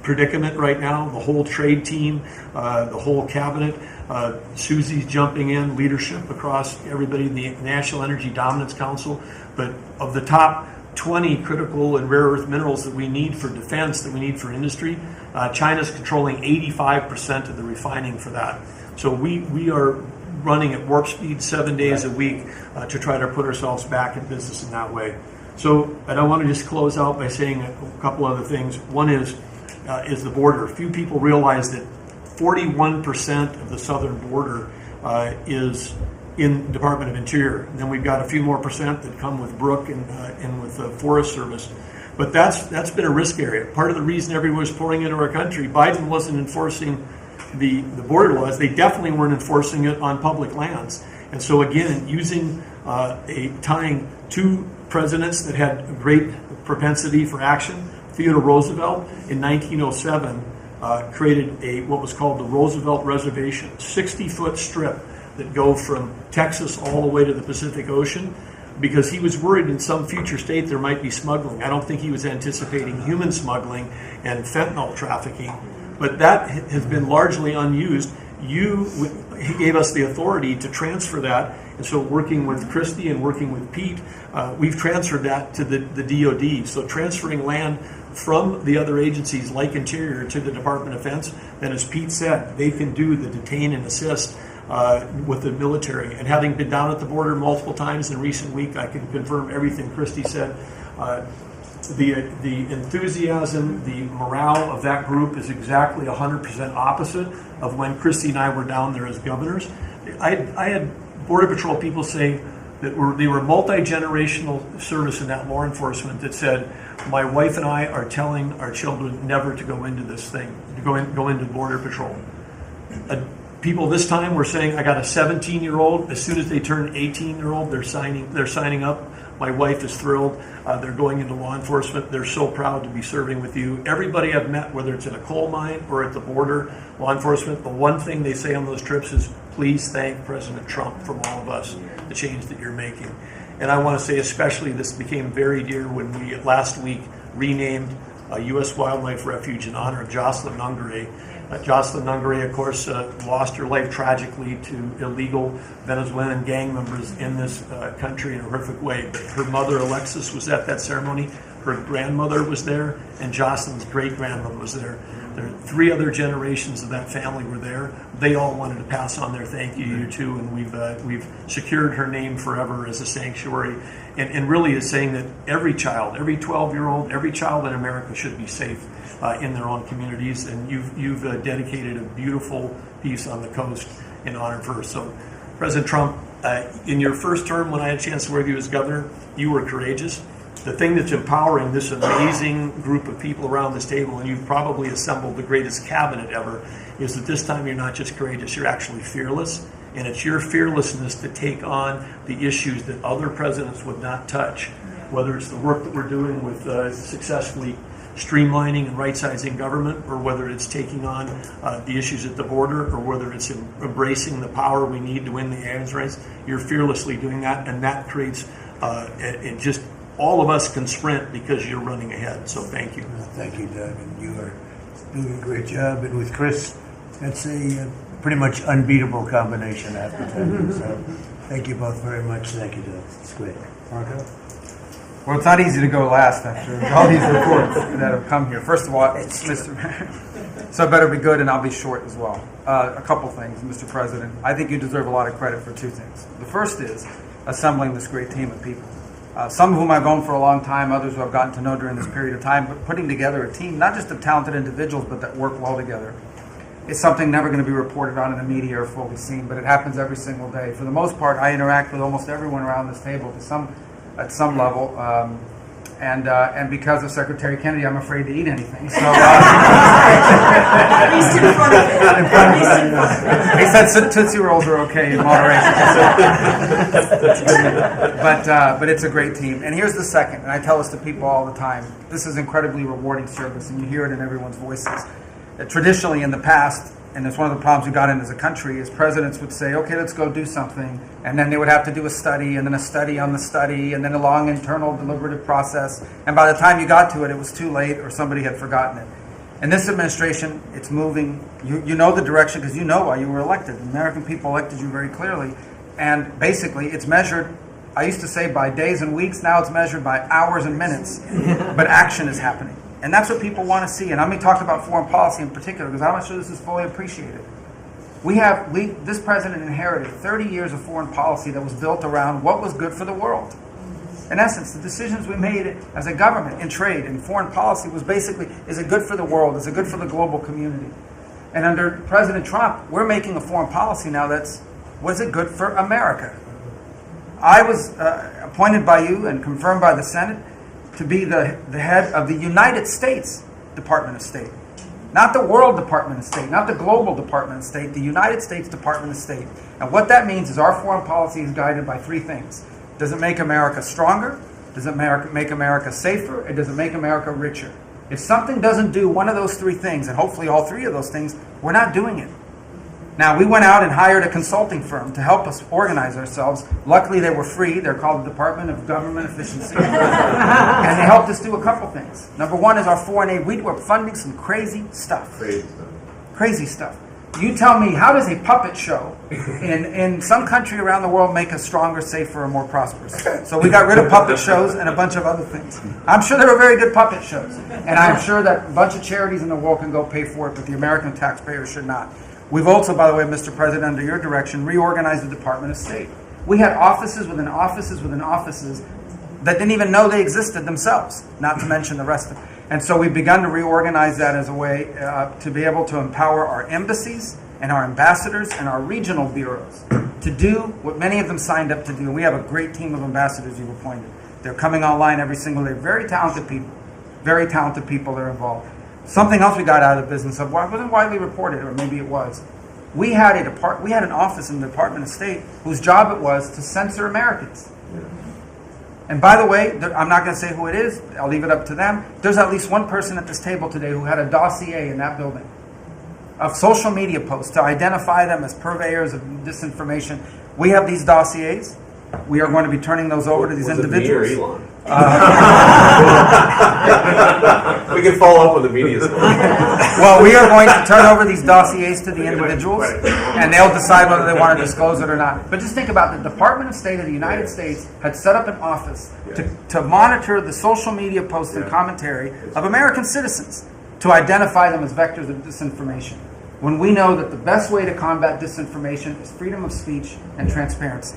predicament right now. The whole trade team, the whole cabinet, Susie's jumping in, leadership across everybody in the National Energy Dominance Council. But of the top 20 critical and rare earth minerals that we need for defense, that we need for industry, China's controlling 85% of the refining for that. So we are running at warp speed 7 days a week to try to put ourselves back in business in that way. So, and I want to just close out by saying a couple other things. One is the border. Few people realize that 41% of the southern border is in Department of Interior. And then we've got a few more percent that come with Brooke and with the Forest Service. But that's been a risk area. Part of the reason everyone was pouring into our country, Biden wasn't enforcing the border laws. They definitely weren't enforcing it on public lands. And so again, using tying two presidents that had great propensity for action, Theodore Roosevelt in 1907 created what was called the Roosevelt Reservation, 60-foot strip that go from Texas all the way to the Pacific Ocean, because he was worried in some future state there might be smuggling. I don't think he was anticipating human smuggling and fentanyl trafficking, but that has been largely unused. He gave us the authority to transfer that, and so working with Christie and working with Pete, we've transferred that to the DOD. So transferring land from the other agencies like Interior to the Department of Defense, then as Pete said, they can do the detain and assist with the military. And having been down at the border multiple times in recent week, I can confirm everything Christie said. The enthusiasm, the morale of that group is exactly 100% opposite of when Christie and I were down there as governors. I had Border Patrol people say that they were multi-generational service in that law enforcement that said, my wife and I are telling our children never to go into this thing, to go into Border Patrol. People this time were saying, I got a 17-year-old. As soon as they turn 18-year-old, they're signing up. My wife is thrilled. They're going into law enforcement. They're so proud to be serving with you. Everybody I've met, whether it's in a coal mine or at the border, law enforcement, the one thing they say on those trips is, please thank President Trump from all of us, the change that you're making. And I want to say especially this became very dear when we last week renamed a U.S. Wildlife Refuge in honor of Jocelyn Nungare. Jocelyn Nungare, of course, lost her life tragically to illegal Venezuelan gang members in this country in a horrific way. But her mother, Alexis, was at that ceremony. Her grandmother was there, and Jocelyn's great-grandmother was there. There are 3 other generations of that family were there. They all wanted to pass on their thank you to you too, and we've secured her name forever as a sanctuary. And really is saying that every child, every 12-year-old, every child in America should be safe in their own communities. And you've dedicated a beautiful piece on the coast in honor of her. So, President Trump, in your first term, when I had a chance to work with you as governor, you were courageous. The thing that's empowering this amazing group of people around this table, and you've probably assembled the greatest cabinet ever, is that this time you're not just courageous, you're actually fearless. And it's your fearlessness to take on the issues that other presidents would not touch, whether it's the work that we're doing with successfully streamlining and right-sizing government, or whether it's taking on the issues at the border, or whether it's embracing the power we need to win the aliens race. You're fearlessly doing that, and that creates it just all of us can sprint because you're running ahead. So thank you. Thank you, Doug, and you are doing a great job. And with Chris, that's a pretty much unbeatable combination, I have to tell you. So thank you both very much. Thank you, Doug. It's great. Marco? Well, it's not easy to go last after all these reports that have come here. First of all, Mr. Mayor, so better be good, and I'll be short as well. A couple things, Mr. President. I think you deserve a lot of credit for 2 things. The first is assembling this great team of people. Some of whom I've known for a long time, others who I've gotten to know during this period of time, but putting together a team, not just of talented individuals, but that work well together. It's something never going to be reported on in the media or fully seen, but it happens every single day. For the most part, I interact with almost everyone around this table at some level, and because of Secretary Kennedy, I'm afraid to eat anything. So, At least in front of it. he said Tootsie Rolls are okay in moderation. But it's a great team. And here's the second, and I tell this to people all the time. This is incredibly rewarding service, and you hear it in everyone's voices. Traditionally, in the past, and it's one of the problems we got in as a country, is presidents would say, okay, let's go do something, and then they would have to do a study, and then a study on the study, and then a long internal deliberative process, and by the time you got to it, it was too late, or somebody had forgotten it. In this administration, it's moving. You know the direction because you know why you were elected. The American people elected you very clearly, and basically it's measured, I used to say by days and weeks, now it's measured by hours and minutes, but action is happening. And that's what people want to see. And let me talk about foreign policy in particular, because I'm not sure this is fully appreciated. This president inherited 30 years of foreign policy that was built around what was good for the world. In essence, the decisions we made as a government in trade and foreign policy was basically, is it good for the world? Is it good for the global community? And under President Trump, we're making a foreign policy now was it good for America? I was appointed by you and confirmed by the Senate to be the head of the United States Department of State. Not the World Department of State, not the Global Department of State, the United States Department of State. And what that means is our foreign policy is guided by 3 things. Does it make America stronger? Does it make America safer? And does it make America richer? If something doesn't do one of those three things, and hopefully all three of those things, we're not doing it. Now, we went out and hired a consulting firm to help us organize ourselves. Luckily, they were free. They're called the Department of Government Efficiency. And they helped us do a couple things. Number one is our foreign aid. We were funding some crazy stuff. Crazy stuff. You tell me, how does a puppet show in some country around the world make us stronger, safer, and more prosperous? So we got rid of puppet shows and a bunch of other things. I'm sure there were very good puppet shows. And I'm sure that a bunch of charities in the world can go pay for it, but the American taxpayer should not. We've also, by the way, Mr. President, under your direction, reorganized the Department of State. We had offices within offices within offices that didn't even know they existed themselves, not to mention the rest of them. And so we've begun to reorganize that as a way to be able to empower our embassies and our ambassadors and our regional bureaus to do what many of them signed up to do. And we have a great team of ambassadors you've appointed. They're coming online every single day. Very talented people that are involved. Something else we got out of the business of, well, it wasn't widely reported, or maybe it was. We had an office in the Department of State whose job it was to censor Americans. And by the way, I'm not going to say who it is. I'll leave it up to them. There's at least one person at this table today who had a dossier in that building of social media posts to identify them as purveyors of disinformation. We have these dossiers. We are going to be turning those over to these individuals. Me or Elon? We can follow up with the media story. Well, we are going to turn over these dossiers to the individuals, and they'll decide whether they want to disclose it or not. But just think about it. The Department of State of the United States had set up an office to monitor the social media posts and commentary of American citizens to identify them as vectors of disinformation. When we know that the best way to combat disinformation is freedom of speech and transparency.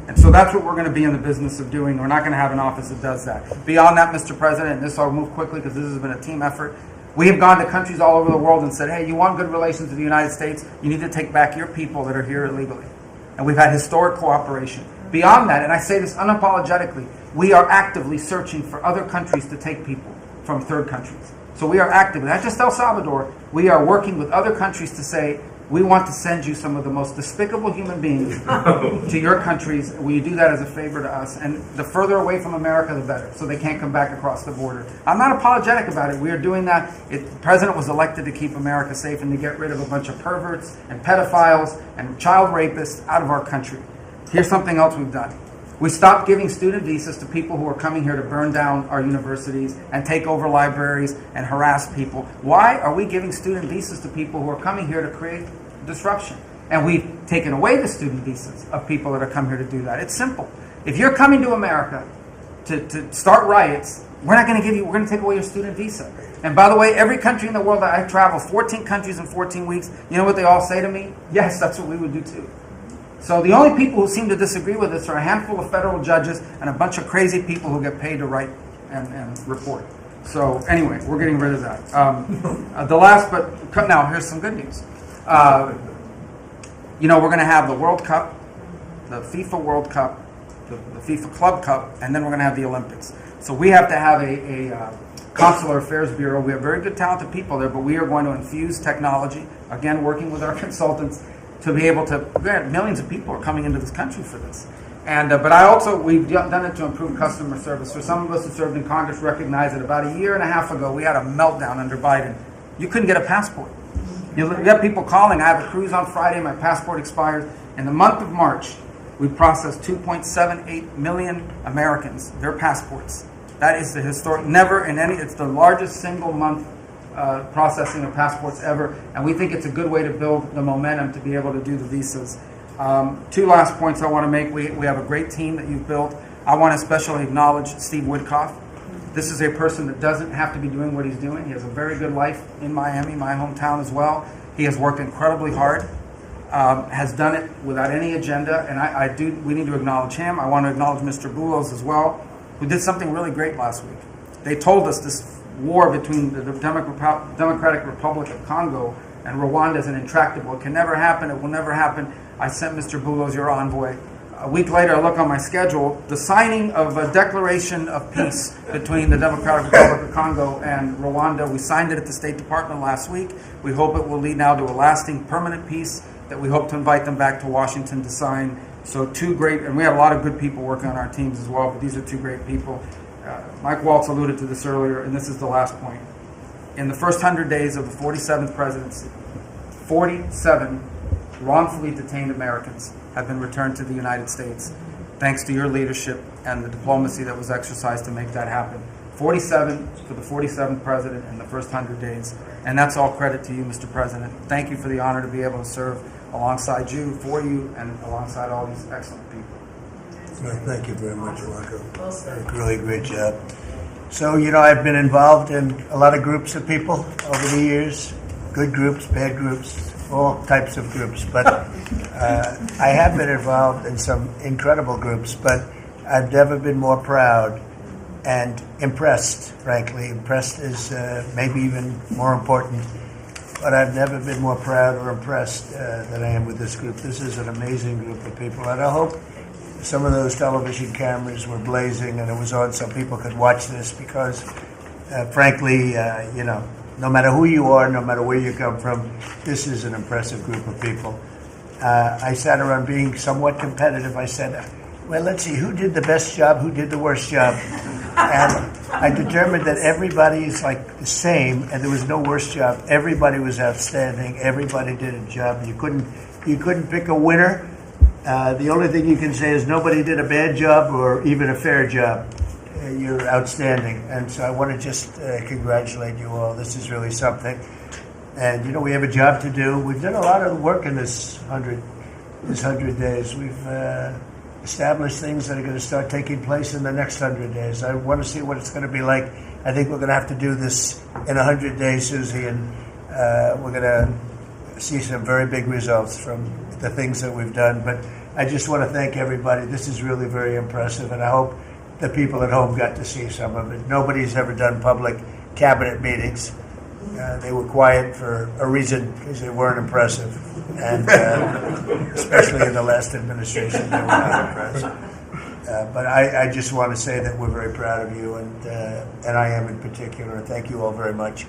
And so that's what we're going to be in the business of doing. We're not going to have an office that does that. Beyond that, Mr. President, and this I'll move quickly because this has been a team effort, we have gone to countries all over the world and said, hey, you want good relations with the United States, you need to take back your people that are here illegally. And we've had historic cooperation. Beyond that, and I say this unapologetically, we are actively searching for other countries to take people from third countries. So we are actively, not just El Salvador, we are working with other countries to say, we want to send you some of the most despicable human beings to your countries. Will you do that as a favor to us? And the further away from America, the better, so they can't come back across the border. I'm not apologetic about it. We are doing that. The president was elected to keep America safe and to get rid of a bunch of perverts and pedophiles and child rapists out of our country. Here's something else we've done. We stopped giving student visas to people who are coming here to burn down our universities and take over libraries and harass people. Why are we giving student visas to people who are coming here to create disruption? And we've taken away the student visas of people that are coming here to do that. It's simple. If you're coming to America to start riots, we're not going to give you, we're going to take away your student visa. And by the way, every country in the world that I travel, 14 countries in 14 weeks, you know what they all say to me? Yes, that's what we would do too. So the only people who seem to disagree with us are a handful of federal judges and a bunch of crazy people who get paid to write and report. So anyway, we're getting rid of that. The last, but now here's some good news. We're going to have the World Cup, the FIFA World Cup, the FIFA Club Cup, and then we're going to have the Olympics. So we have to have a Consular Affairs Bureau. We have very good, talented people there, but we are going to infuse technology, again, working with our consultants, to be able to, millions of people are coming into this country for this. And we've done it to improve customer service. For some of us who served in Congress recognize that about a year and a half ago, we had a meltdown under Biden. You couldn't get a passport. You have people calling, I have a cruise on Friday, my passport expires. In the month of March, we processed 2.78 million Americans, their passports. That is the historic, it's the largest single month processing of passports ever, and we think it's a good way to build the momentum to be able to do the visas. Two last points I want to make. We have a great team that you've built. I want to especially acknowledge Steve Woodcock. This is a person that doesn't have to be doing what he's doing. He has a very good life in Miami, my hometown as well. He has worked incredibly hard, has done it without any agenda, and we need to acknowledge him. I want to acknowledge Mr. Boulos as well, who did something really great last week. They told us this war between the Democratic Republic of Congo and Rwanda is an intractable. It can never happen. It will never happen. I sent Mr. Boulos, your envoy. A week later, I look on my schedule, the signing of a declaration of peace between the Democratic Republic of Congo and Rwanda. We signed it at the State Department last week. We hope it will lead now to a lasting, permanent peace that we hope to invite them back to Washington to sign. So and we have a lot of good people working on our teams as well, but these are two great people. Mike Waltz alluded to this earlier, and this is the last point. in the first 100 days of the 47th presidency, 47 wrongfully detained Americans have been returned to the United States, thanks to your leadership and the diplomacy that was exercised to make that happen. 47 for the 47th president in the first 100 days. And that's all credit to you, Mr. President. Thank you for the honor to be able to serve alongside you, for you, and alongside all these excellent people. Well, thank you very much, Marco. Really great job. So, I've been involved in a lot of groups of people over the years, good groups, bad groups, all types of groups. But I have been involved in some incredible groups, but I've never been more proud and impressed, frankly. Impressed is maybe even more important, but I've never been more proud or impressed than I am with this group. This is an amazing group of people, and I hope some of those television cameras were blazing and it was on so people could watch this because, frankly, no matter who you are, no matter where you come from, this is an impressive group of people. I sat around being somewhat competitive. I said, well, let's see, who did the best job, who did the worst job? And I determined that everybody is like the same, and there was no worst job. Everybody was outstanding. Everybody did a job. You couldn't pick a winner. The only thing you can say is nobody did a bad job or even a fair job. You're outstanding, and so I want to just congratulate you all. This is really something, and we have a job to do. We've done a lot of work in this 100 days. We've established things that are going to start taking place in the next 100 days. I want to see what it's going to be like. I think we're going to have to do this in 100 days, Susie, and we're going to see some very big results from the things that we've done. But I just want to thank everybody. This is really very impressive, and I hope the people at home got to see some of it. Nobody's ever done public cabinet meetings. They were quiet for a reason, because they weren't impressive. And especially in the last administration, they were not impressive. But I just want to say that we're very proud of you, and I am in particular. Thank you all very much.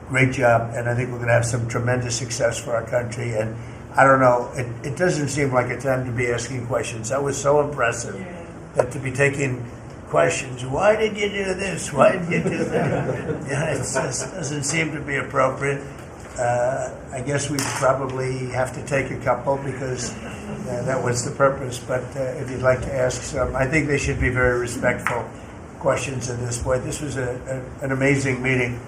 Great job, and I think we're going to have some tremendous success for our country. And I don't know, it doesn't seem like a time to be asking questions. That was so impressive that to be taking questions. Why did you do this? Why did you do that? It just doesn't seem to be appropriate. I guess we probably have to take a couple because that was the purpose. But if you'd like to ask some, I think they should be very respectful questions at this point. This was an amazing meeting.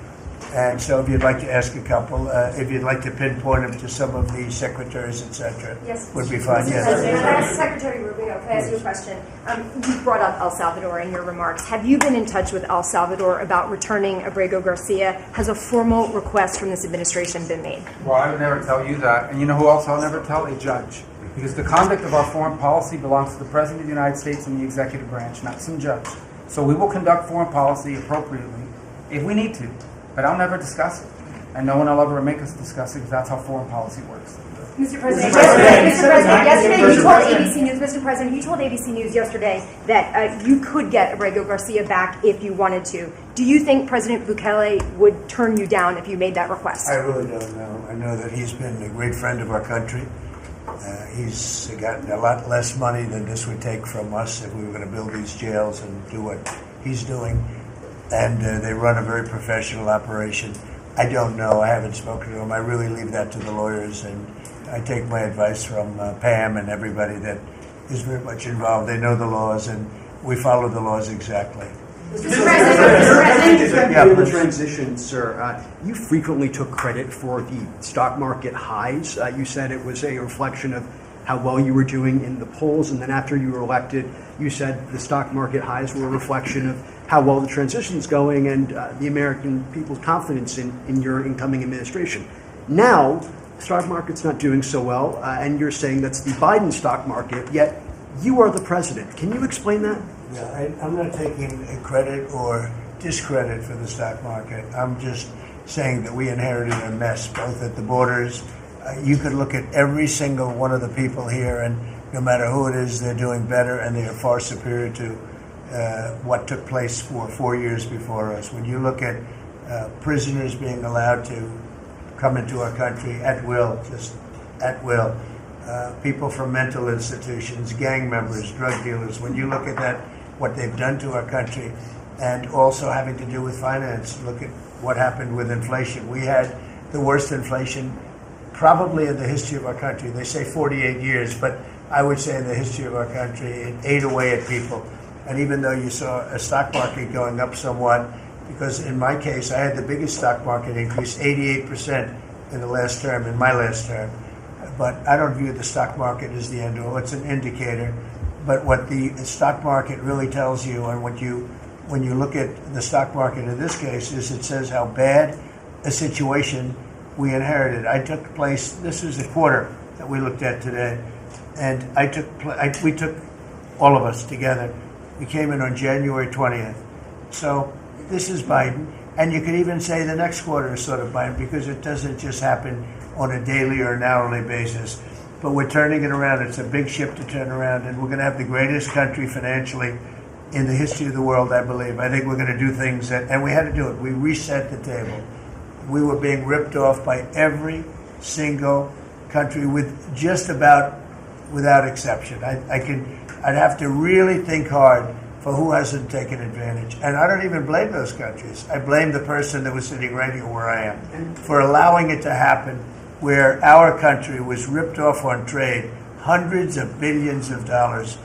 And so if you'd like to ask a couple, if you'd like to pinpoint them to some of the secretaries, etc., would be fine. Yes. Secretary Rubio, can I ask you a question? You brought up El Salvador in your remarks. Have you been in touch with El Salvador about returning Abrego Garcia? Has a formal request from this administration been made? Well, I would never tell you that. And you know who else I'll never tell? A judge. Because the conduct of our foreign policy belongs to the President of the United States and the executive branch, not some judge. So we will conduct foreign policy appropriately if we need to. But I'll never discuss it. And no one will ever make us discuss it because that's how foreign policy works. Mr. President, yesterday you told ABC News, Mr. President, you told ABC News yesterday that you could get Abrego Garcia back if you wanted to. Do you think President Bukele would turn you down if you made that request? I really don't know. I know that he's been a great friend of our country. He's gotten a lot less money than this would take from us if we were going to build these jails and do what he's doing. And they run a very professional operation. I don't know. I haven't spoken to them. I really leave that to the lawyers, and I take my advice from Pam and everybody that is very much involved. They know the laws, and we follow the laws exactly. Mr. President, in the transition, sir, you frequently took credit for the stock market highs. You said it was a reflection of how well you were doing in the polls, and then after you were elected, you said the stock market highs were a reflection of how well the transition is going and the American people's confidence in your incoming administration. Now, the stock market's not doing so well, and you're saying that's the Biden stock market, yet you are the president. Can you explain that? Yeah, I'm not taking credit or discredit for the stock market. I'm just saying that we inherited a mess, both at the borders. You could look at every single one of the people here, and no matter who it is, they're doing better, and they are far superior to what took place for 4 years before us. When you look at prisoners being allowed to come into our country at will, just at will, people from mental institutions, gang members, drug dealers, when you look at that, what they've done to our country, and also having to do with finance, look at what happened with inflation. We had the worst inflation probably in the history of our country. They say 48 years, but I would say in the history of our country, it ate away at people. And even though you saw a stock market going up somewhat, because in my case, I had the biggest stock market increase, 88% in the last term, in my last term. But I don't view the stock market as the end all. It's an indicator. But what the stock market really tells you, and when you look at the stock market in this case, is it says how bad a situation we inherited. I took place, this is the quarter that we looked at today, and we took all of us together. We came in on January 20th. So this is Biden. And you could even say the next quarter is sort of Biden because it doesn't just happen on a daily or an hourly basis. But we're turning it around. It's a big ship to turn around, and we're going to have the greatest country financially in the history of the world, I believe. I think we're going to do things and we had to do it. We reset the table. We were being ripped off by every single country with just about without exception. I'd have to really think hard for who hasn't taken advantage. And I don't even blame those countries. I blame the person that was sitting right here where I am for allowing it to happen, where our country was ripped off on trade, hundreds of billions of dollars.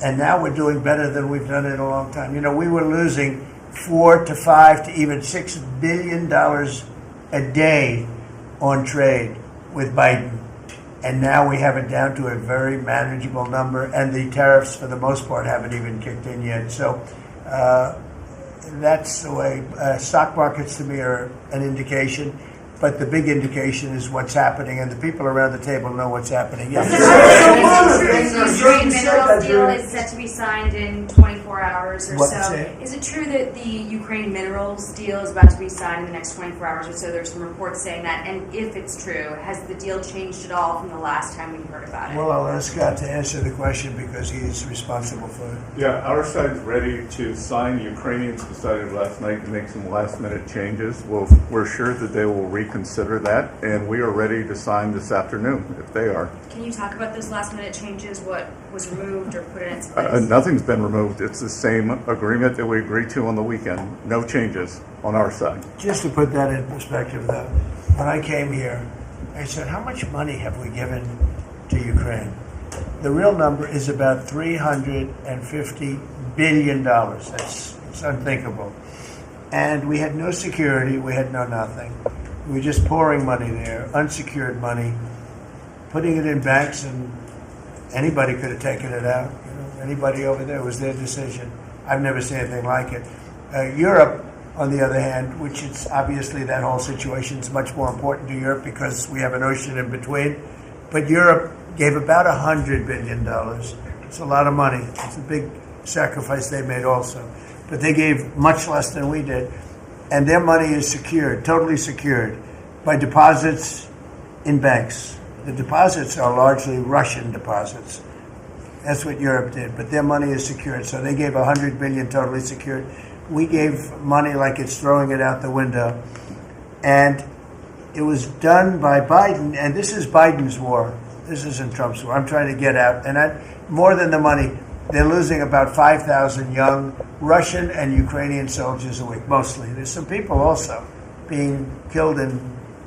And now we're doing better than we've done in a long time. You know, we were losing $4 to $5 to even $6 billion a day on trade with Biden. And now we have it down to a very manageable number, and the tariffs, for the most part, haven't even kicked in yet. So that's the way. Stock markets, to me, are an indication, but the big indication is what's happening, and the people around the table know what's happening. Yes. The Ukraine minerals deal is set to be signed in 24 hours or so. Is it true that the Ukraine minerals deal is about to be signed in the next 24 hours or so? There's some reports saying that. And if it's true, has the deal changed at all from the last time we heard about it? Well, I'll ask Scott to answer the question because he's responsible for it. Yeah, our side is ready to sign. The Ukrainians decided last night to make some last-minute changes. We're sure that they will reconsider that, and we are ready to sign this afternoon if they are. Can you talk about those last-minute changes? What was removed or put in its place? Nothing's been removed. It's the same agreement that we agreed to on the weekend. No changes on our side. Just to put that in perspective, though, when I came here, I said, how much money have we given to Ukraine? The real number is about $350 billion. It's unthinkable. And we had no security. We had no nothing. We were just pouring money there, unsecured money, putting it in banks, and anybody could have taken it out. You know, anybody over there, it was their decision. I've never seen anything like it. Europe, on the other hand, which is obviously that whole situation is much more important to Europe because we have an ocean in between. But Europe gave about $100 billion. It's a lot of money. It's a big sacrifice they made also. But they gave much less than we did. And their money is secured, totally secured, by deposits in banks. The deposits are largely Russian deposits. That's what Europe did. But their money is secured. So they gave $100 billion totally secured. We gave money like it's throwing it out the window. And it was done by Biden. And this is Biden's war. This isn't Trump's war. I'm trying to get out. And more than the money, they're losing about 5,000 young Russian and Ukrainian soldiers a week, mostly. There's some people also being killed in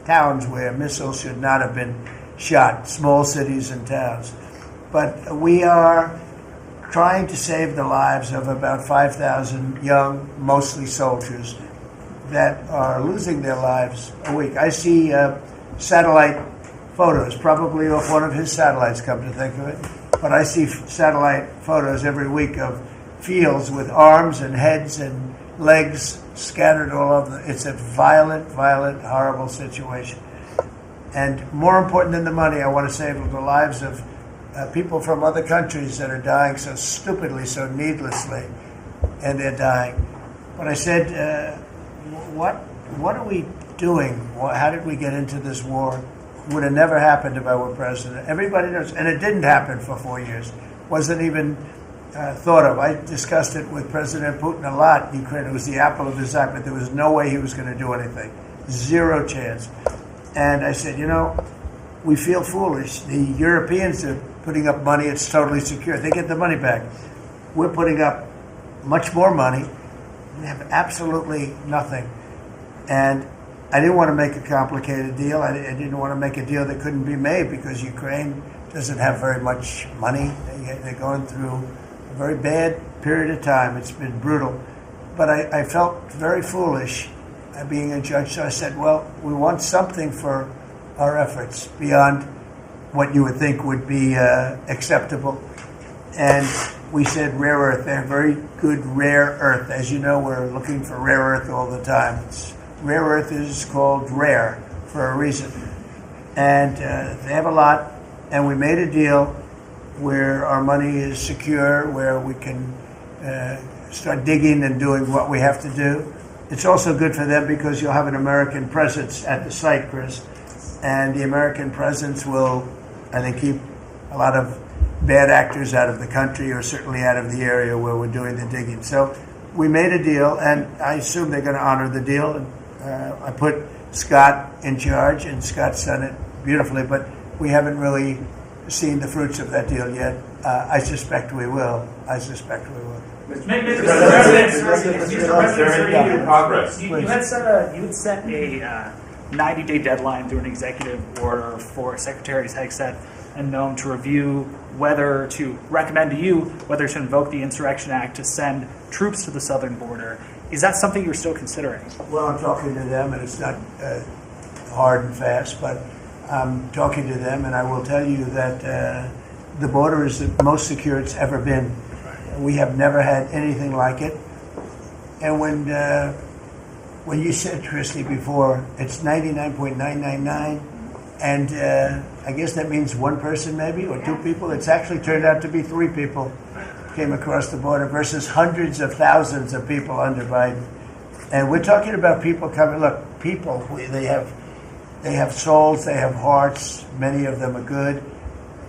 towns where missiles should not have been shot, small cities and towns. But we are trying to save the lives of about 5,000 young, mostly soldiers, that are losing their lives a week. I see satellite photos, probably off one of his satellites, come to think of it. But I see satellite photos every week of fields with arms and heads and legs scattered all over. It's a violent, horrible situation. And more important than the money, I want to save the lives of people from other countries that are dying so stupidly, so needlessly, and they're dying. When I said, what are we doing? How did we get into this war? Would have never happened if I were president. Everybody knows, and it didn't happen for 4 years. Wasn't even thought of. I discussed it with President Putin a lot. Ukraine, it was the apple of his eye, but there was no way he was going to do anything. Zero chance. And I said, we feel foolish. The Europeans are putting up money. It's totally secure. They get the money back. We're putting up much more money. We have absolutely nothing. And I didn't want to make a complicated deal. I didn't want to make a deal that couldn't be made because Ukraine doesn't have very much money. They're going through a very bad period of time. It's been brutal. But I felt very foolish being a judge, so I said, well, we want something for our efforts beyond what you would think would be acceptable. And we said rare earth. They have very good rare earth. As you know, we're looking for rare earth all the time. Rare earth is called rare for a reason. And they have a lot. And we made a deal where our money is secure, where we can start digging and doing what we have to do. It's also good for them because you'll have an American presence at the site, Chris. And the American presence will, I think, keep a lot of bad actors out of the country, or certainly out of the area where we're doing the digging. So we made a deal, and I assume they're going to honor the deal. And I put Scott in charge, and Scott's done it beautifully, but we haven't really seen the fruits of that deal yet. I suspect we will. Mr. President, you had set a 90-day deadline through an executive order for Secretaries Hegseth and Noem to review whether to recommend to you whether to invoke the Insurrection Act to send troops to the southern border. Is that something you're still considering? Well, I'm talking to them, and it's not hard and fast, but I'm talking to them, and I will tell you that the border is the most secure it's ever been. We have never had anything like it. And when you said, Christy, before, it's 99.999, and I guess that means one person maybe, or two people. It's actually turned out to be 3 people came across the border versus hundreds of thousands of people under Biden. And we're talking about people coming. Look, people, they have souls, they have hearts. Many of them are good,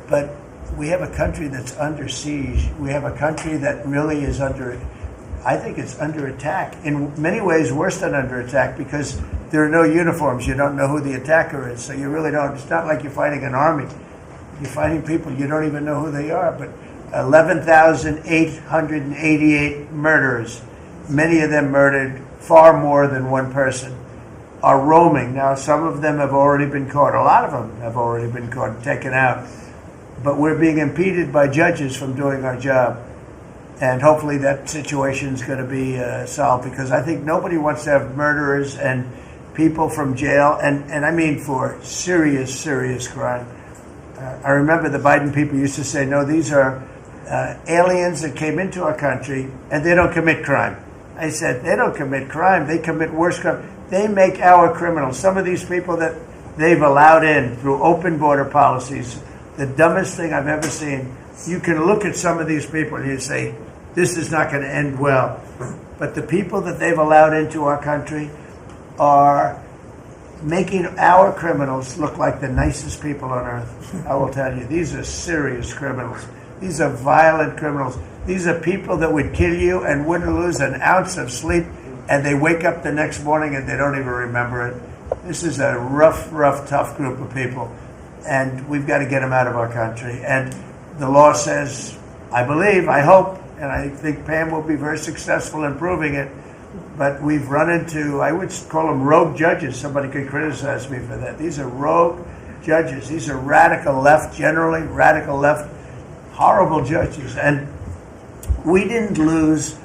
but we have a country that's under siege. We have a country that really is I think it's under attack. In many ways, worse than under attack, because there are no uniforms. You don't know who the attacker is, so you really don't. It's not like you're fighting an army. You're fighting people. You don't even know who they are. But 11,888 murderers, many of them murdered far more than one person, are roaming. Now, some of them have already been caught. A lot of them have already been caught and taken out. But we're being impeded by judges from doing our job. And hopefully that situation is going to be solved, because I think nobody wants to have murderers and people from jail, and I mean for serious, serious crime. I remember the Biden people used to say, no, these are aliens that came into our country and they don't commit crime. I said, they don't commit crime, they commit worse crime. They make our criminals. Some of these people that they've allowed in through open border policies, the dumbest thing I've ever seen. You can look at some of these people and you say, this is not going to end well. But the people that they've allowed into our country are making our criminals look like the nicest people on earth. I will tell you, these are serious criminals. These are violent criminals. These are people that would kill you and wouldn't lose an ounce of sleep, and they wake up the next morning and they don't even remember it. This is a rough, tough group of people, and we've got to get them out of our country. And the law says, I believe, I hope, and I think Pam will be very successful in proving it, but we've run into, I would call them rogue judges. Somebody could criticize me for that. These are rogue judges. These are radical left, generally, radical left, horrible judges. And we didn't lose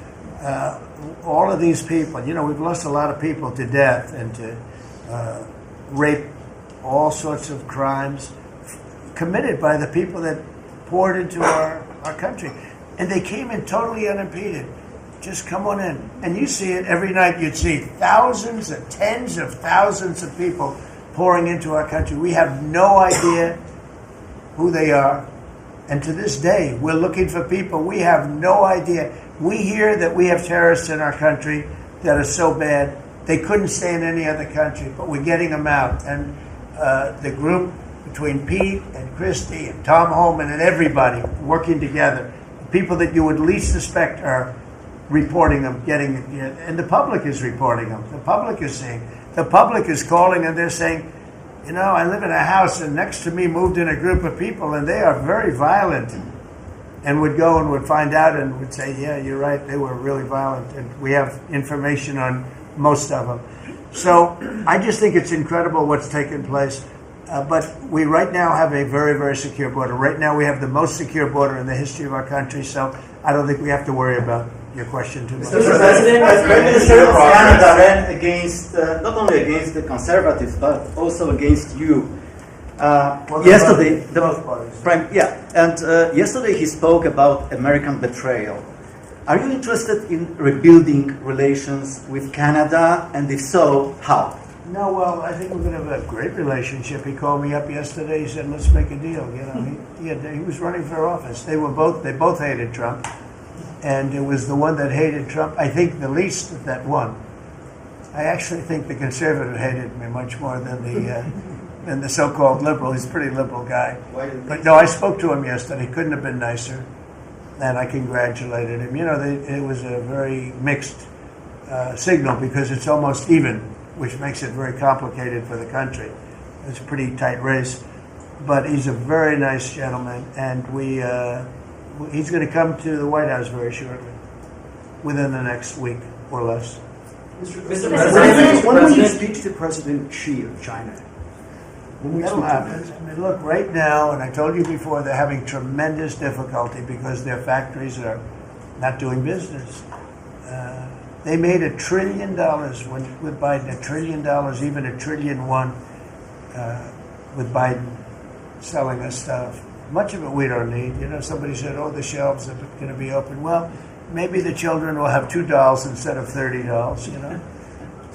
all of these people. You know, we've lost a lot of people to death and to rape, all sorts of crimes committed by the people that poured into our country. And they came in totally unimpeded. Just come on in. And you see it every night. You'd see thousands and tens of thousands of people pouring into our country. We have no idea who they are. And to this day, we're looking for people. We have no idea. We hear that we have terrorists in our country that are so bad, they couldn't stay in any other country, but we're getting them out. And the group between Pete and Christy and Tom Holman and everybody working together, people that you would least suspect are reporting them, and the public is reporting them. The public is seeing. The public is calling and they're saying, you know, I live in a house and next to me moved in a group of people and they are very violent, and would go and would find out and would say, yeah, you're right, they were really violent, and we have information on most of them. So I just think it's incredible what's taken place. But we right now have a very, very secure border. Right now we have the most secure border in the history of our country, so I don't think we have to worry about your question too much. Mr. President, as Prime Minister of Canada ran against, not only against the Conservatives, but also against you. Yesterday, yesterday he spoke about American betrayal. Are you interested in rebuilding relations with Canada, and if so, how? No, well, I think we're going to have a great relationship. He called me up yesterday. He said, "Let's make a deal." You know, he was running for office. They both hated Trump, and it was the one that hated Trump, I think, the least that won. I actually think the conservative hated me much more than the so-called liberal. He's a pretty liberal guy. But no, I spoke to him yesterday. Couldn't have been nicer, and I congratulated him. You know, it was a very mixed signal because it's almost even, which makes it very complicated for the country. It's a pretty tight race. But he's a very nice gentleman, and he's going to come to the White House very shortly, within the next week or less. Mr. President, when will you speak to President Xi of China? That'll happen. I mean, look, right now, and I told you before, they're having tremendous difficulty because their factories are not doing business. They made $1 trillion with Biden, $1 trillion, even $1.1 trillion with Biden selling us stuff. Much of it we don't need. You know, somebody said, "Oh, the shelves are going to be open." Well, maybe the children will have $2 instead of $30. You know,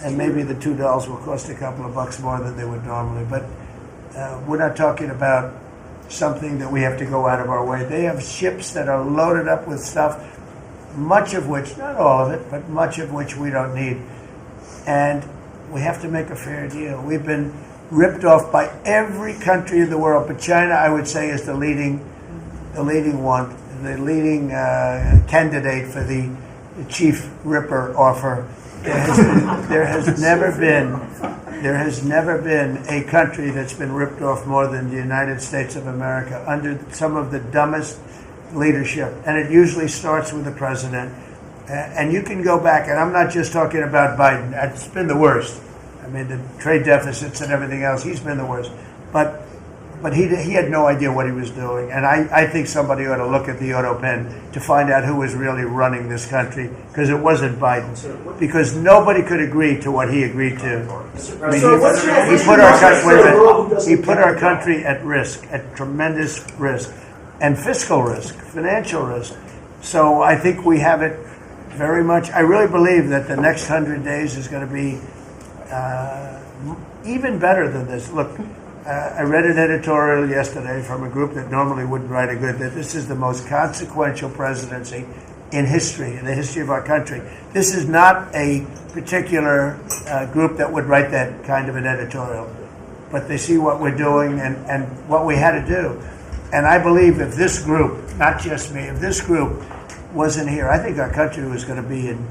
and maybe the $2 will cost a couple of bucks more than they would normally. But we're not talking about something that we have to go out of our way. They have ships that are loaded up with stuff, much of which, not all of it, but much of which we don't need. And we have to make a fair deal. We've been ripped off by every country in the world, but China, I would say, is the leading one, the leading candidate for the chief ripper offer. There has never been a country that's been ripped off more than the United States of America under some of the dumbest leadership, and it usually starts with the president. And you can go back, and I'm not just talking about Biden. It's been the worst. I mean, the trade deficits and everything else, he's been the worst. But he had no idea what he was doing. And I think somebody ought to look at the auto pen to find out who was really running this country, because it wasn't Biden. Because nobody could agree to what he agreed to. I mean, he put our country at risk, at tremendous risk, and fiscal risk, financial risk. So I think we have it very much. I really believe that the next 100 days is going to be even better than this. Look, I read an editorial yesterday from a group that normally wouldn't write that this is the most consequential presidency in history, in the history of our country. This is not a particular group that would write that kind of an editorial, but they see what we're doing and what we had to do. And I believe if this group, not just me, if this group wasn't here, I think our country was going to be in,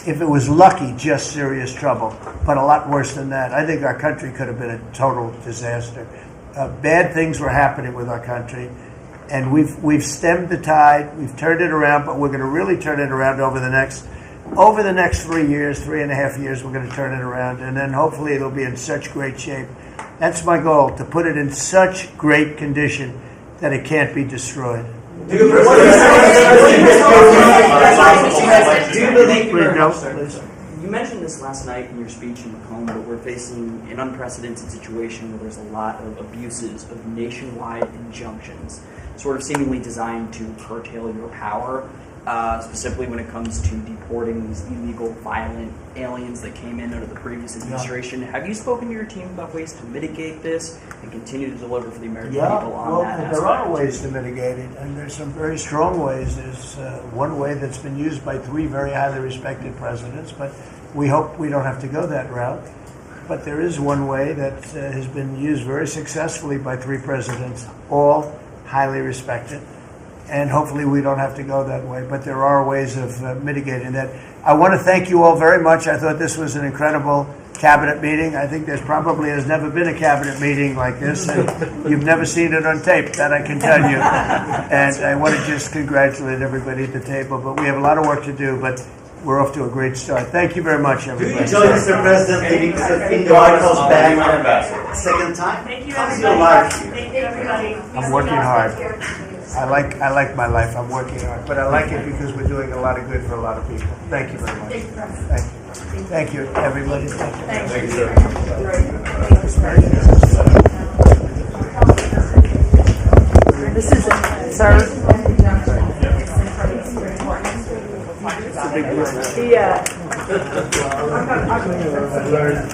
if it was lucky, just serious trouble, but a lot worse than that. I think our country could have been a total disaster. Bad things were happening with our country, and we've stemmed the tide. We've turned it around, but we're going to really turn it around over the next 3 years, 3.5 years. We're going to turn it around, and then hopefully it'll be in such great shape. That's my goal, to put it in such great condition that it can't be destroyed. Do you believe you mentioned this last night in your speech in Macomb, but we're facing an unprecedented situation where there's a lot of abuses of nationwide injunctions, sort of seemingly designed to curtail your power, specifically when it comes to deporting these illegal, violent aliens that came in under the previous administration. Have you spoken to your team about ways to mitigate this and continue to deliver for the American people on that aspect? There are ways to mitigate it, and there's some very strong ways. There's one way that's been used by 3 very highly respected presidents, but we hope we don't have to go that route. But there is one way that has been used very successfully by 3 presidents, all highly respected. And hopefully we don't have to go that way. But there are ways of mitigating that. I want to thank you all very much. I thought this was an incredible cabinet meeting. I think there's probably has never been a cabinet meeting like this. And you've never seen it on tape, that I can tell you. And I want to just congratulate everybody at the table. But we have a lot of work to do. But we're off to a great start. Thank you very much, Do you everybody. enjoy, Mr. President, leaving the White House back second time? Thank you, How's your life here? Thank you, everybody. I'm working hard. I like my life. I'm working hard, but I like it because we're doing a lot of good for a lot of people. Thank you very much. Thank you, everybody. Thank you. Thank you, sir. This is, sir. It's a big deal. Yeah. I learned